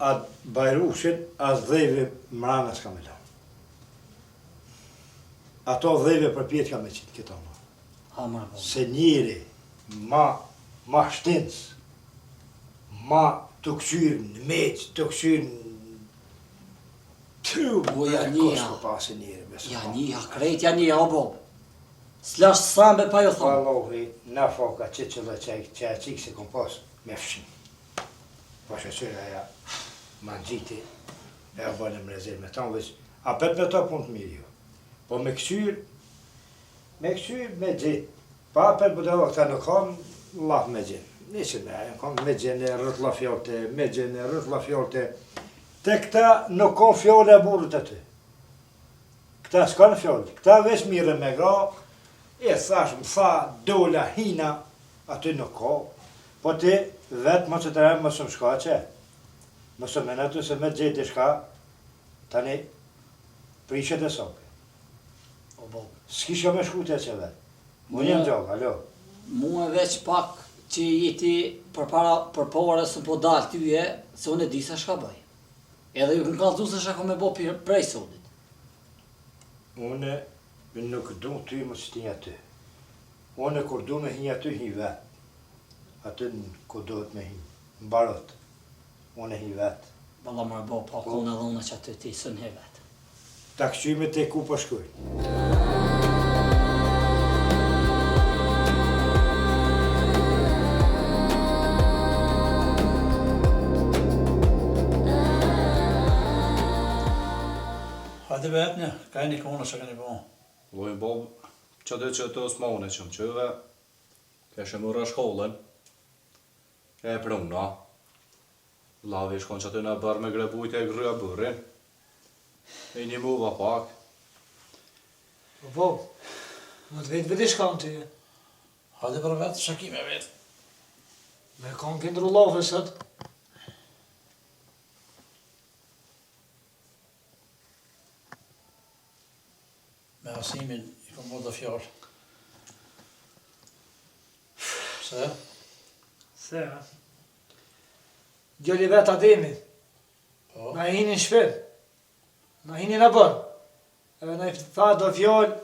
A Bajrushit, as dhejve mrana s'ka me lanë. Ato dhejve për pjetë ka me qitë këto më. Ha më bëllë. Se njëri ma shtinës, ma të këshyrë në meqë, të këshyrë në... O, ja njëja. Kosko pasi njëri, besë. Ja njëja, krejt ja njëja, o bobë. Slash sambe pa jo thonë. Vallohi, na foka që dhe që a qikë se kom pas me fshin. Po shësyrë aja ma në gjiti, e a bënë më rezirë me tonë, veç, a pet me to punë të mirë jo. Po me kësyrë, me gjitë, pa pet më dohë këta në kam, Allah me gjenë. Nisë me, kam me gjenë rrëtla fjolte, me gjenë rrëtla fjolte. Te këta nuk ka fjole e burët aty. Këta s'ka në fjole. Këta veç mire me gra, e thash, më tha, dola, hina, aty nuk ka. Po ti vetë më që të remë më së më shka që. Më së me në të se me gjeti shka, tani prishet e soke. S'kisha me shkute që vetë. Unë jam gjokë, alo. Mu e veç pak që jeti për pare së po dalë tyje, se unë e di se shka bëj. Edhe ju kënë kalëzu se shka me bo prej sotit. Unë nuk du ty më që t'inja ty. Unë kur du me hinja ty, hi vetë. Aty në ku duhet me hi. Në barot. Unë hi vetë. Balla më bo, pa kone dhe unë që aty ti së në he vetë. Ta këqyme te ku për shkuj. Hajde vetë një, ka e një kona që ka një po. Lojnë Bob, që dhe që të osmane që më qëve, kështë më rrë shkollën, e pruna, lavi shkon që të në bërë me grebujt e grëja bërin, e një muva pak. Po, më të vetë vedi shka më ty. Hajde për vetë, shakime vetë. Me kam këndru love sëtë. Me Asimin i kom bërë dhe fjallë. Se? Se, ha? Gjalli vetë Ademi. Po? Na hini në shpil. Na hini në bërë. Edhe na i tha do fjallë,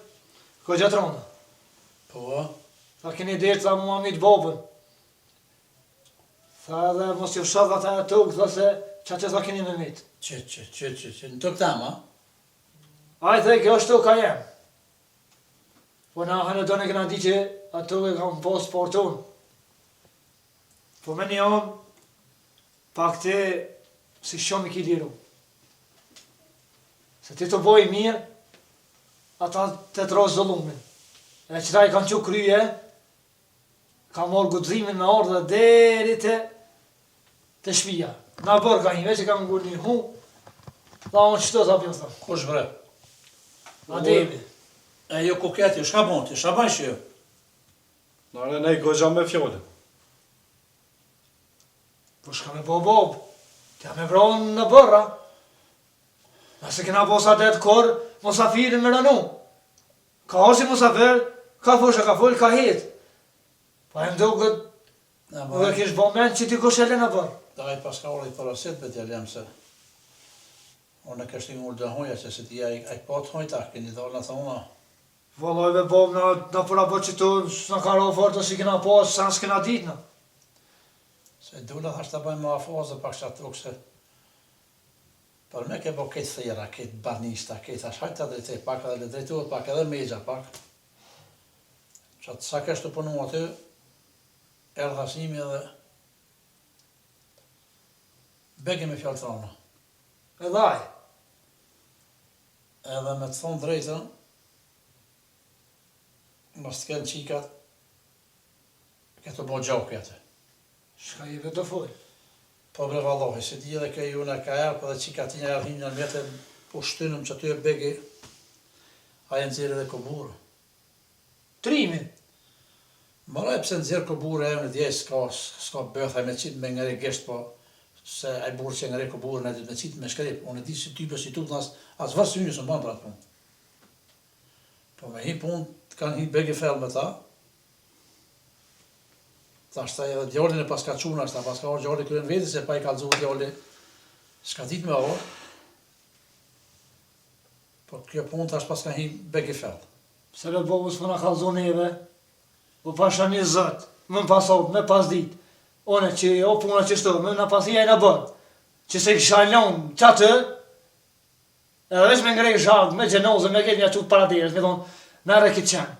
ko gjatrona. Po? Tha keni dirë, tha mua mitë bobën. Tha edhe mos ju shadha ta e tukë, tha se që atë tha keni me mitë. Që, në të këtam, ha? Aj dhe kjo është ka jem. Po na hënë do në këna di që ato e kam posë portun. Po me një omë, pak te si shumë i ki liru. Se ti të boj mirë, ata të të rosë zëllumin. E qëta i kanë që kryje, ka morë gudzimin me ordë dhe deri të shpia. Na bërë ka një, veç e kam ngur një hu, da unë qëto të apjo thëmë. Kush bre? Ademi. E jo koketi, shka bonti, shka banjë që jo? Nare ne i gogja me fjollën. Po shka me bob, t'ja me vronë në bërra. Nëse kena posa të kor, mosafirin me rënu. Ka orë si mosafir, ka fusha, ka full, ka hit. Pa e mdo këtë, dhe kish bo men që ti kush e le në bërë. Da i pas ka orë i parasit për t'ja lem se unë e kështë një ullë dëhoja që se t'ja i patë hojta, këni dalë në thona. Volojve bob në pura po që tu s'na ka ro fortë si kena pas, sa s'kena dit në. Se dula thasht të bëjmë ma fazë pak që atë tukë se për me ke bo këtë thera, këtë barnista, këtë ashtë hajtë të drejtej pak edhe le drejtuat pak edhe megja pak. Që atë sa kështë të punu aty, erdhë Asimi edhe begi me fjallë trona. Edhe aj. Edhe me të thonë drejtën, mos të kënë qikat, këtë bo gjaukë atë. Shka i vetë full. Po bre vallohi, se ti edhe këj unë ka erë, dhe qikat ti një erë hinë në vete, po shtynëm që ty e begi, a e nëzirë edhe koburë. Trimi. Maraj pëse nëzirë koburë e më në djejë, s'ka bëthaj me qitë me ngëri gështë, po se a i burë që ngëri koburë në me qitë me shkrip, unë e di si type si tutë as vërë së një së më banë për atë punë. Po me hi punë, kanë hi begi fellë me ta, ta shta edhe djallin e pas ka quna, shta pas ka orë djalli kërën veti, se pa i kalëzu djalli, s'ka dit me orë, po kjo punë tash pas ka hi begi fellë. Se le bobus më në kalëzu neve, po pasha një zëtë, më në pasot, me pas dit, one që o puna që shto, më në pas i e në bërë, që se kësha ljonë që atë, edhe veç me ngrej zhagë, me gjenozë, me këtë një qutë paradirës, me thonë, nare këtë qenë.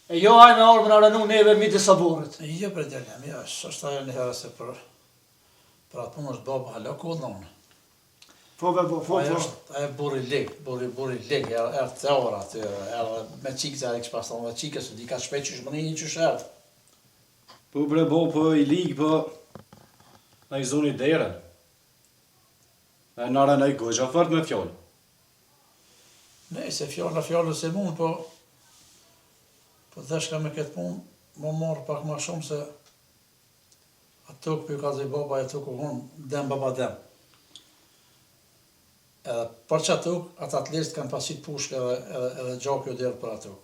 E jo aj me orë më në rënu neve miti saburit. Jo për djeljem, jo, është ajo një herë se për atë punë është babë halë kodë në unë. Po. Ajo burri lig, erë të orë aty, erë me qikët e rikës pas të në dhe qikës, di ka shpejt që shmëni një që shërë. Po bre bo, po I ligë, po na I zoni derën. E nara na I gojgja fort me fjallë. Nej, se fjallë se mund, po dheshka me këtë punë, më marrë pak ma shumë se ato për ka zë baba e tukë unë dem baba dem. Edhe për që atuk, ata atlerisht kanë pasit pushke edhe gjakë jo derë për atuk.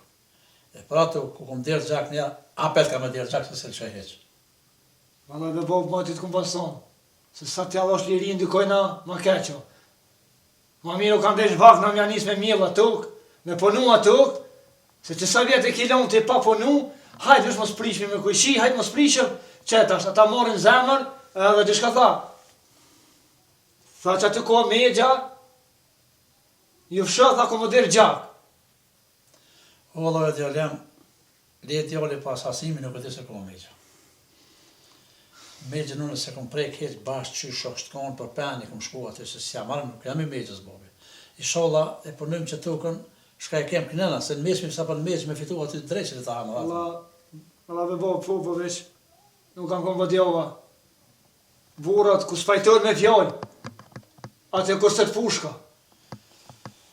E për atuk, ku kom derë gjak njerë, apet ka me derë gjak se se lë që heqë. Valla dhe bobë matit këmë pason, se sa t'jalla është lirin dykojna, ma keqo. Ma miru kanë desh vak, na mja nis me mjell atuk, me ponu atuk, se që sa vjetë e kilon të pa ponu, hajtë është mos prishmi me kujshi, hajtë mos prishëm, qetash, ata morin zemër, edhe dishka tha. Tha që aty ko me gja, ju fshë, tha ko më dirë gjak. O, Allah e djallem, le djalli pas hasimi nuk e di se ko me gja. Me gjë nënë se kom prej keq bashkë qysh është konë për peni, kom shku aty, se si jam arë, nuk jam I megjës, bobi. Inshallah, e përnëm që tukën, shka e kem kënëna, se në mesmi, sa për në mesmi me fitu aty të drejtë që të ta hamë. Allah dhe bobë, po veç, nuk kanë konë vëdjova. Burat, ku s'fajtër me fjallë, atë e kërset pushka,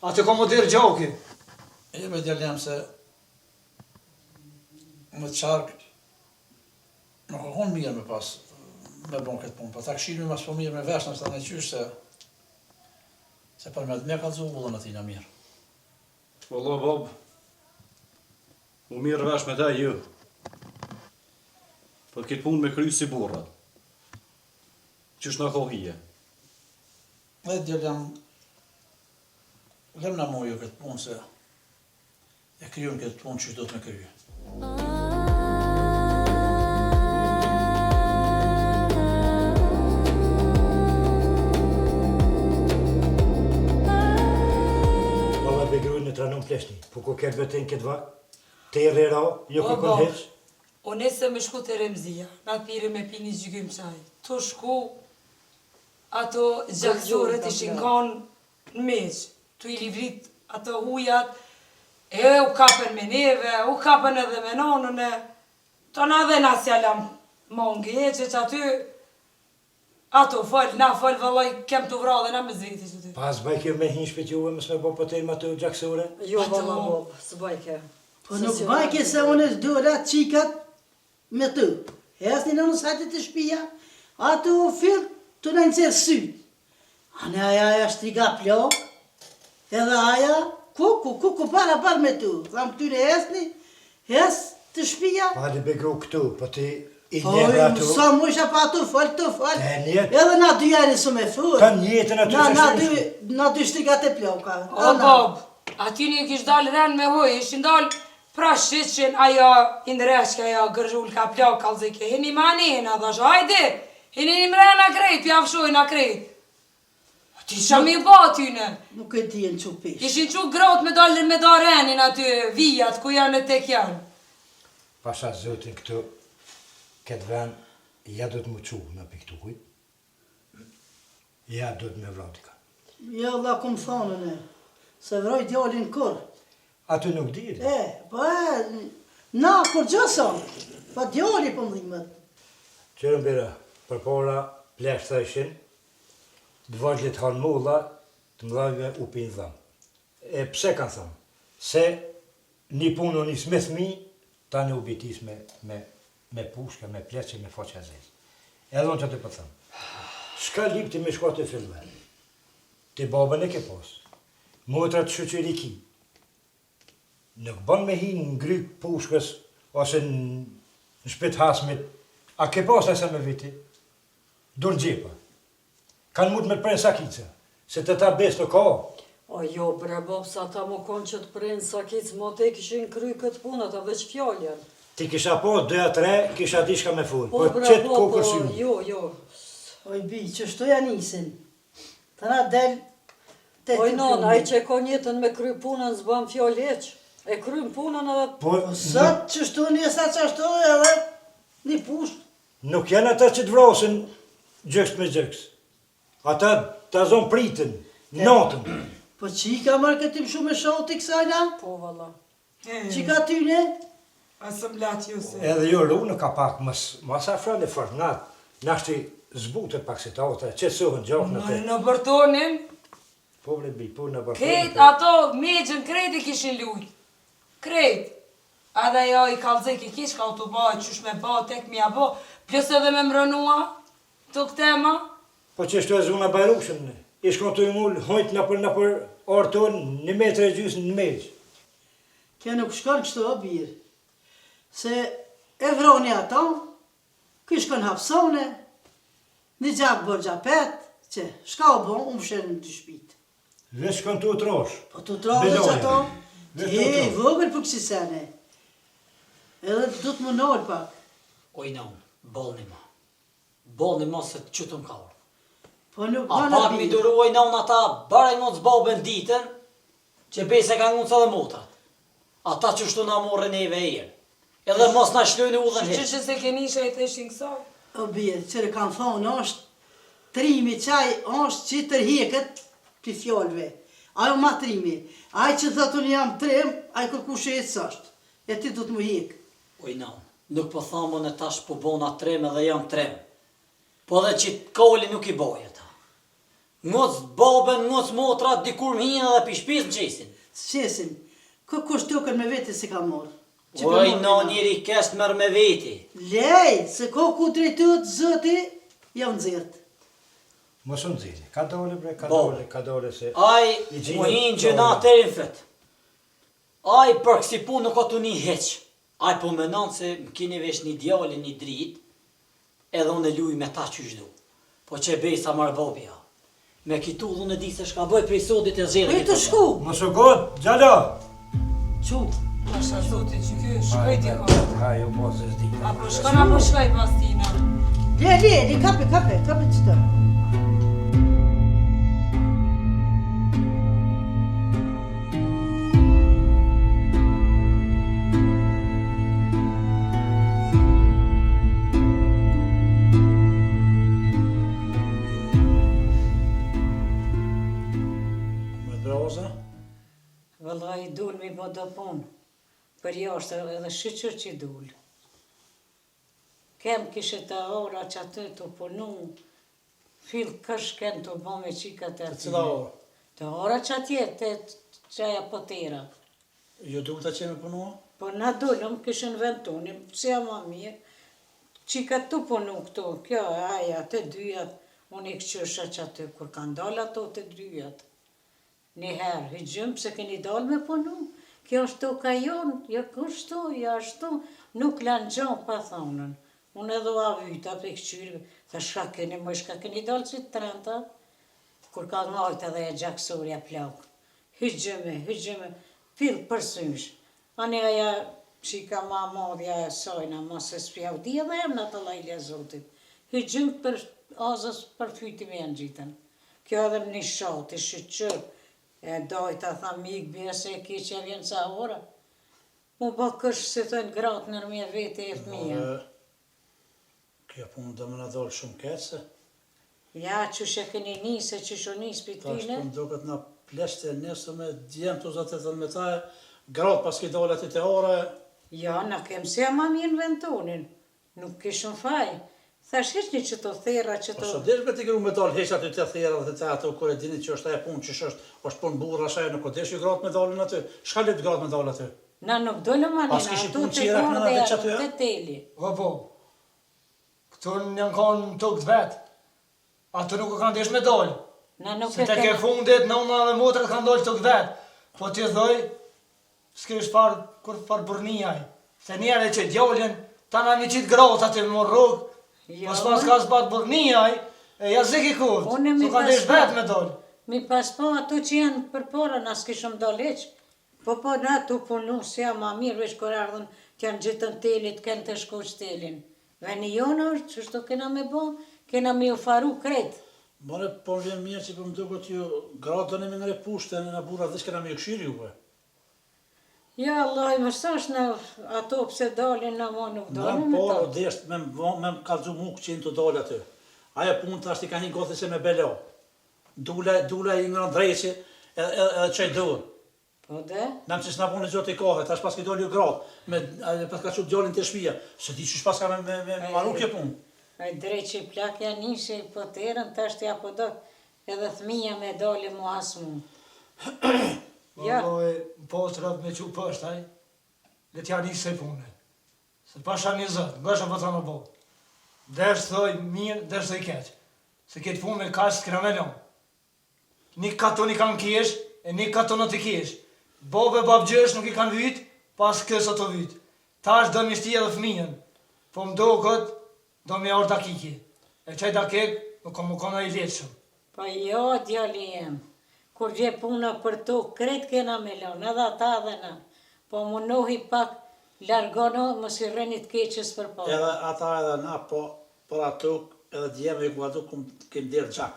atë e ko më dirë gjauki. E me djallem se më të qarkë, nuk o konë mirë me pas, me bon këtë punë, po ta këshirë me mas po mirë me vesh në stane qysh se për me të me ka të zuvullën atina mirë. Wallah, bab, u mirë vesh me ta ju. Po këtë punë me kry si burra. Qysh në kohije? Dhe djallem, lem në mojo këtë punë se e kryon këtë punë që do të me kryo. Në tranon pleshni, po ku këtë vetën këtë va, te I rera, jo ku kënë heq. O nese me shku të Remzia, na pire me pini gjygim qaj. Tu shku, ato gjakëzorët ishin kanë në meqë, tu I livrit ato hujat, e u kapen me neve, u kapen edhe me nonën e, ta na dhe na sjalam mongi, e që aty, ato fol, na fol, vëllaj, kem të vra dhe na me zviti që ty. Pas bajke me hinë shpit juve, mësme po pëtër më të gjakësore? Jo, valla bobë, s'bajke. Po nuk bajke se unë e s'dora qikat me të. Hesni në nësajtë të shpia, ato fill të në nëzirë sytë. Ane aja shtriga plok, edhe aja, ku para me të. Thamë këtyre hesni, hes të shpia. Pa di begru këtu, po ti I njëra tu. Sa mu isha pa të fol. Edhe na dy janë së me fol. Ta njëtën aty që shtë. Na dy shtrigat e ploka. O, Bob, aty një kish dalë ren me hoj, ishin dalë pra shqishin ajo indreshke, ajo gërgjull ka plok, kalzike. Hini ma nina, dhash, hajde, hini një mrena krejt, pjafshojnë a krejt. Ti isha mi ba tyne. Nuk e ti e në që pesh. Ishin që grot me dalë me da renin aty, vijat, ku janë e tek janë. Pasha zotin këtu, këtë ven, ja do të më quë në për këtu kujt. Ja do të me vratika. Ja, Allah, kom thonën e. Se vroj djallin kur. Aty nuk diri. Na, kur gjëson. Pa djalli për mëdhimët. Qërën bira, për para pleshtë të ishin, dëvajlit hanë mulla, të mëdhajve u pinë dhamë. E pse kanë thamë? Se një punë një smethmi, ta në u bitis me pushka, me pleqe, me faqe zezë. Edhe unë që të për thëmë. Shka lipti me shkuat të filme? Ti babën e ke posë. Motrat shëqëri ki. Nuk ban me hi në ngry pushkës, ose në shpit hasmit. A ke posë nëse me viti? Dur gjepa. Kanë mund me të prejnë sakica. Se të ta besë të ka. O jo, bre bob, sa ta më konë që të prejnë sakic, mo te kishin kry këtë punë, ata veç fjalljen. Ti kisha po 2-3, kisha di shka me full. Po bre qëtë bob, kokër sy. jo. Oj bi, që shtoja nisin. Të na del... Oj non, aj që e ko njëtën me kry punën zban fjall eq. E krym punën edhe... Po, Sot që shtu një sa që ashtu edhe një push. nuk janë ata që të vrosin gjëks me gjëks. Ata të zonë pritën, natën. Po që I ka marrë këtim shumë e shoti kësajna? Po, valla. Që ka tyne? Asë mblat ju se. Edhe jo runë ka pak mas afrale fornat, nashti zbutet pak si ta ota, qetësohen gjakë në te. Në bërtonin, Po ble bi, po në bërtonin. kret ato megjën kreti kishin lujt. Kret. Edhe jo i kalzek i kish ka u të bëjt, qysh me bëjt, tek mi a bëjt, plus edhe me mrënua, të këtema. Po që shtu e zuna bajrushën, i shkon të i mullë, hojt në për orton, 1 metrë e gjysë në meqë. Kjo nuk shkon kështu o birë. Se e vroni ata, kjo shkon hapsone, një gjak bërë gjapet, që shka o bon, unë shenë në të shpit. Dhe shkon të utrosh. Po të utrosh që ato, Vetë e vogël për kësi sene. Edhe du të më nëllë pak. Ojnon, bolni ma. Bolni ma se të qëtëm ka orë. Po nuk A bana pak mi birë. duru ojnon ata, baraj mos zbabën ditën, që bese ka ngunca dhe motrat. Ata që shtu na morë neve e jenë. Edhe mos na shlojnë u dhe Që që se keni isha e të ishin kësaj. O birë, qërë kanë thonë, është trimi qaj, është që tërheket për fjallëve. Ajo ma trimi. Aj që thotë unë jam trim, aj kërkush e jetës është. E ti du të më hikë. Ojnon, nuk po thamë në tash po bona trem edhe jam trem. Po dhe që koli nuk i boj ata. Ngoc babën, ngoc motrat, dikur më hinë edhe pishpis në qesin. Qesin, kërkush tokën me vete se ka morë. Që ka Oj, morë no, me na. njëri kest mërë me veti. Lej, se ko ku drejtut zëti, jam nëzirtë. Mos unë zili, ka dole bre, Bo. ka dole se... Aj, I gjinë mu hinë të gjëna dole. të rinfet. Aj, për kësi pun nuk ka të një heq. Aj, po menon se më kini vesh një djali, një drit, edhe unë e luj me ta që shdu. Po që bej sa marrë bobja. Me kitu dhune di se shka bëj prej sodit e zhjede. Për të shku. Mos u god, gjalo! Qu, Asha zoti që kjo shkoj t'i ka. Haj, u mos e zdi. Apo shkon apo shkoj pas tina. le, kape qëta. Me droza? Vëlla i dul mi bo do punë. Për jashtë edhe shqyqër që i dul. Kem kishe të ora që aty të punu, fil kësh ken të bo me qikat e aty. Cila ora? Të ora që atje, të qaja potera. Jo duhet të qenë punua? Po na dullëm kishën vend tonim, që ja ma mirë, qikat të punu këtu, kjo, aja, të dyjat, unë i këqysha që aty, kur kanë dalë ato të dyjat. Njëherë, i gjëmë pëse keni dalë me punu, kjo është to ka jonë, jo kështu, jo ashtu, nuk lanë gjonë pa thonën. Unë edhe a vyta për këqyri, dhe shka keni, më shka keni dalë që të trenta, kur ka ngajt edhe e gjaksoria plak. Hygjëme, fillë përsysh. Ani aja qika ma madhja e sajna, ma se spjavdi edhe em në të lajlja zotit. Hygjëm për azës për fyti me janë gjitën. Kjo edhe më një shati, shqyqër, e dojta tha mik bje se e keqja vjen sa ora. Mu ba kësh se thënë gratë nërmje vete e fëmija. Kjo punë do më në dollë shumë kese. Ja, që shë keni njëse, që shë njësë për Ta tyne. shpën duket në pleshte nesë me djemë të zatë të me taj, gratë pas ki dollë ati të ore. Ja, na kem se ja ma mirë në ventonin. Nuk kishën faj. Thash heq një që të thera, që Po të... së desh me t'i gru me dollë heq aty të thera dhe të ato kore dini që është e punë që është punë burra shaj, nuk o desh ju gratë me dollën aty. Shka le të gratë me dollë aty? Na nuk dole ma Pas nina, kishi ato punë të qira këna gorde, dhe që aty, ato të teli. Po. Këtu njën kanë në tokë të vetë. Ato nuk e kanë desh me dollë. Na nuk Se e te ke kena... fundit, nëna dhe motrat kanë dollë tokë të vetë. Po ti dhoj, s'kesh par burnijaj. Se njerë që djallin, ta na një qitë gratë aty më rrugë. Po s'pas ka s'bat burnijaj, e ja zik i kur. Unë mi So kanë desh pas vetë me dollë. Mi pas po ato që janë për para, na s'kishëm daleq. Po na tu punu, si ja ma mirë, veç kur ardhën, të janë gjithën telit, kënë të shkoq telin. Veni jonë është, që shto kena me bo, kena me u faru kretë. More, po më vjen mirë që po më duket ju gratë do në me nëre pushte në burra dhe s'kena me ju këshirë juve. Ja, Allah, më sash në ato pse dalin, na mo nuk Në dalin me po, ta. desht me më kalzu mu këqin të dollë aty. Aja punë të ashtë i ka një gothi se me belo. Dula i nga drejqi edhe qaj duhet. Po dhe? Nam që s'na punë në gjotë i kohë, tash pas ke doli u gratë, pas ka qut djallin të shpia, se di që pas ka me maru kjo punë. Ai drejt që plakja nishe po terën, tash t'ja po do edhe thmija me dole mu asmu. Ja. Postrat me që pështaj, le t'ja nisë se pune. Se pasha një zëtë, nga shë pëtë në bo. Desh thoi mirë, desh thoi keqë. Se këtë punë me kashë s'këna me lonë. Një katoni kanë kesh, e një katonë të kesh. Bobe babgjësh nuk i kanë vytë, pas kësë të vytë. Tash do mishtia dhe fëmijën. Po më do këtë, do me orë dakiki. E qaj dakik, nuk më kona i letëshëm. Po jo, djali jem. Kur vje puna për tu, kretë kena me lonë, edhe ata dhe na. Po munohi pak, largono, mos i rrenit keqës për po. Edhe ata edhe na, po për ato, edhe djeme i ku ato kem dirë gjak.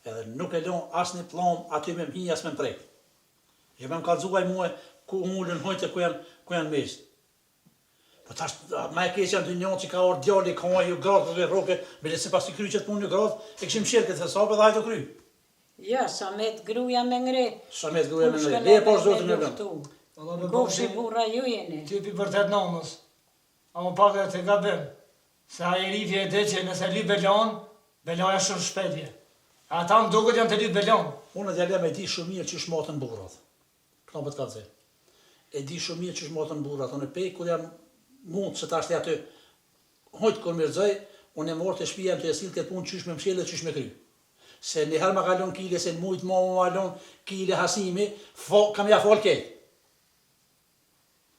Edhe nuk e lonë asë një plomë, aty me mhi, asë me mprejtë. Që me më kalzuaj muaj, ku ullën hojtë ku janë mesë. Po tash, ma e keqë janë dy njonë që ka orë djalli, ka uaj ju gratë dhe roke, bile se pas të kry që të punë një gratë, e këshim shirë këtë hesabë dhe hajtë të kry. Ja, sa me të gruja me ngre. Sa me të gruja me ngre, le po zotë në lëmë. Goshi burra ju jeni. Typi vërtet nëmës, a më pak dhe të gabim, se a i rifje e dhe që nëse ly belon, beloja shumë shpetje. Ata më duket janë të ly belon. Unë dhe lem e di shumë mirë që shmatën burrat. Këna për të kalëzë. E di shumë mirë që shmatën burrat. Unë e pej, kur jam mund që ta shte aty, hojtë kur mirëzoj, unë e morë të shpija më të jesil këtë punë qysh me mshele, qysh me kry. Se njëherë ma kalon kile, se në mujtë ma kalon kile hasimi, kam ja falë kejtë.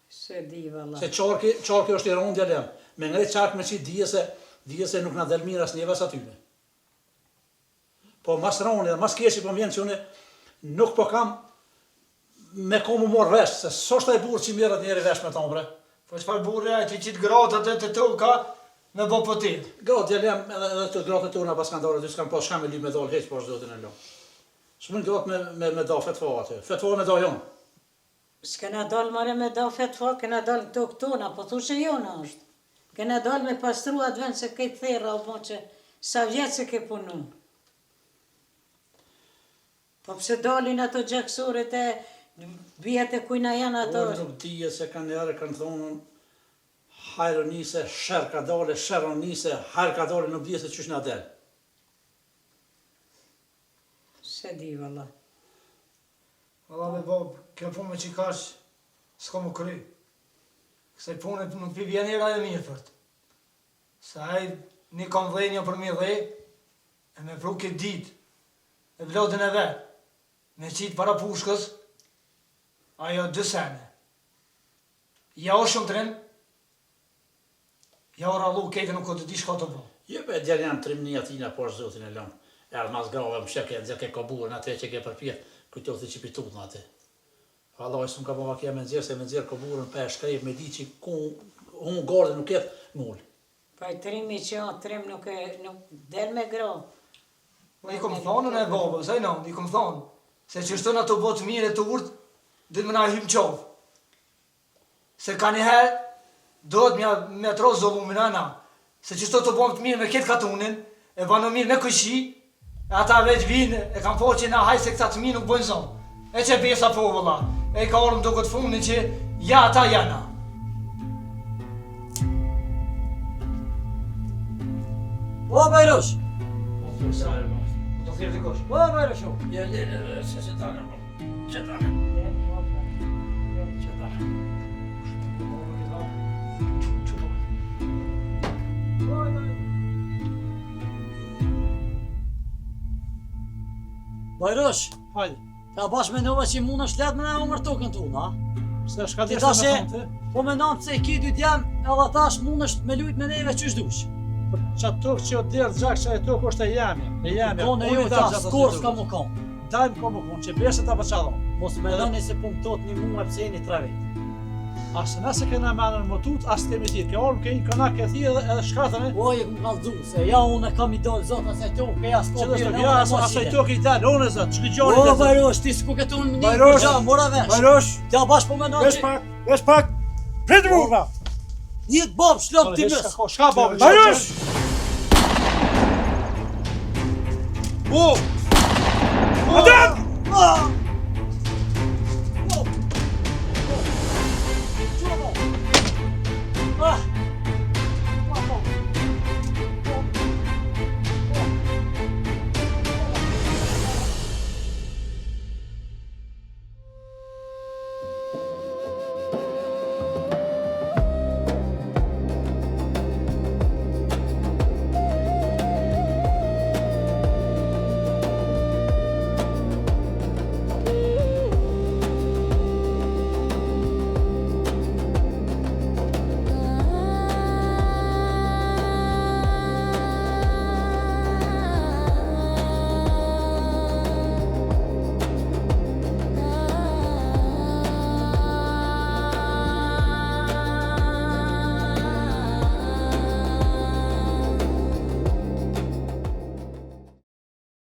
Se di valla. Se qarki është i ronë djelem. Me ngre qarkë me qitë dije se nuk na del mirë as njeve as atyne. Po mas ronë dhe mas keshi po vjen që une nuk po kam me komu morë vesh, se s'është e burë që mirët njeri vesh me tonë bre. Po çfarë burri ai të qitë gratë atë të ka me bo pëtit. Gratë djelem edhe të gratë të tona pas kanë dore, dy s'kam pas shkam me ly medal heq pas zotin e lo. S'mën gratë me da fetfa aty, fetfa me da jonë. S'kena dal mare me da fetfa, kena dal të këtona, po thu që jona është. Kena dal me pastru atë vend se këtë thera, o po që sa vjetë se ke punu. Po pse dalin ato gjaksorit e bijat e kujna janë ato? Unë nuk dije se kanë njerë kanë thonë hajro nise, shërë ka dole, shërë nise, hajrë ka dole, nuk dije se qysh nga del. Se di valla. Valla me bob, kjo punë me qikash, s'ko më kry. Këse punë nuk pi vjen njëra e mirë fërt. Se aj një kam dhenja për mi dhe, e me pru këtë dit, e vlodin e vetë, me qitë para pushkës, ajo 2 sene. Ja o shumë trim, ja o rallu kejtë nuk këtë di shka të bo. Jo, be, djerë janë 3 një atina, por zotin e lonë. Erë mas grave më sheke, dhe ke kaburën atë që ke përpjet, kujtohë të që pitut në atë. Allah, së më ka bëma kja me nëzirë, se me nëzirë kaburën për e shkrejt, me di që unë gardë nuk jetë mullë. Pa i trimi që janë trim nuk del me gra. I kom thonë në e babë, se në, i kom thonë, se që shtën ato botë mire të urtë, dhe më na hymë qovë. Se ka njëherë, do të me tro zobu më na, se që shtën të botë mire me këtë katunin, e banë mirë me këshi, e ata veç vinë, e kam po që na hajë se këta të mi nuk bojnë zonë. E që besa po vëlla, e ka orëm do këtë fundin që ja ata jana. O, Bajrosh! Do thirë të kosh. O, Bajrosh! Se ta në më, që ta në. Bajrosh! Hajde. Ka bash me nove që mund është letë me në umër tokën të unë, ha? Se shka Ti të ta me se, thonë të? po me nëmë se i ki dy djem, edhe tash mund është me lujt me neve qysh dush. Qa tokë që o dirë gjak që e tokë është e jemi. E jemi. Kone ju ta, skor s'ka më kam. Dajmë ko më konë, që besë ta për qadon. Mos me dhëni se pun tot një muaj pse jeni 3 vjet. Asë nëse kena menën më tut, asë kemi tirë. Ke orë kejnë këna këthi edhe shkatën e. O, e këmë kalëzu, se ja unë e kam i dolë zotë, asaj tokë, e ja s'ko Që bjerë, ja, asaj tokë i dalë, unë e zëtë, që këgjori O, të zëtë. Bajrosh, ti s'ku këtë unë një kërgja, mora vesh. Bajrosh, Ja bash po me nëmë që... vesh pak, pritë burra! Një bob shlop ti mës. Shka babë? Bajrosh! O! Adam!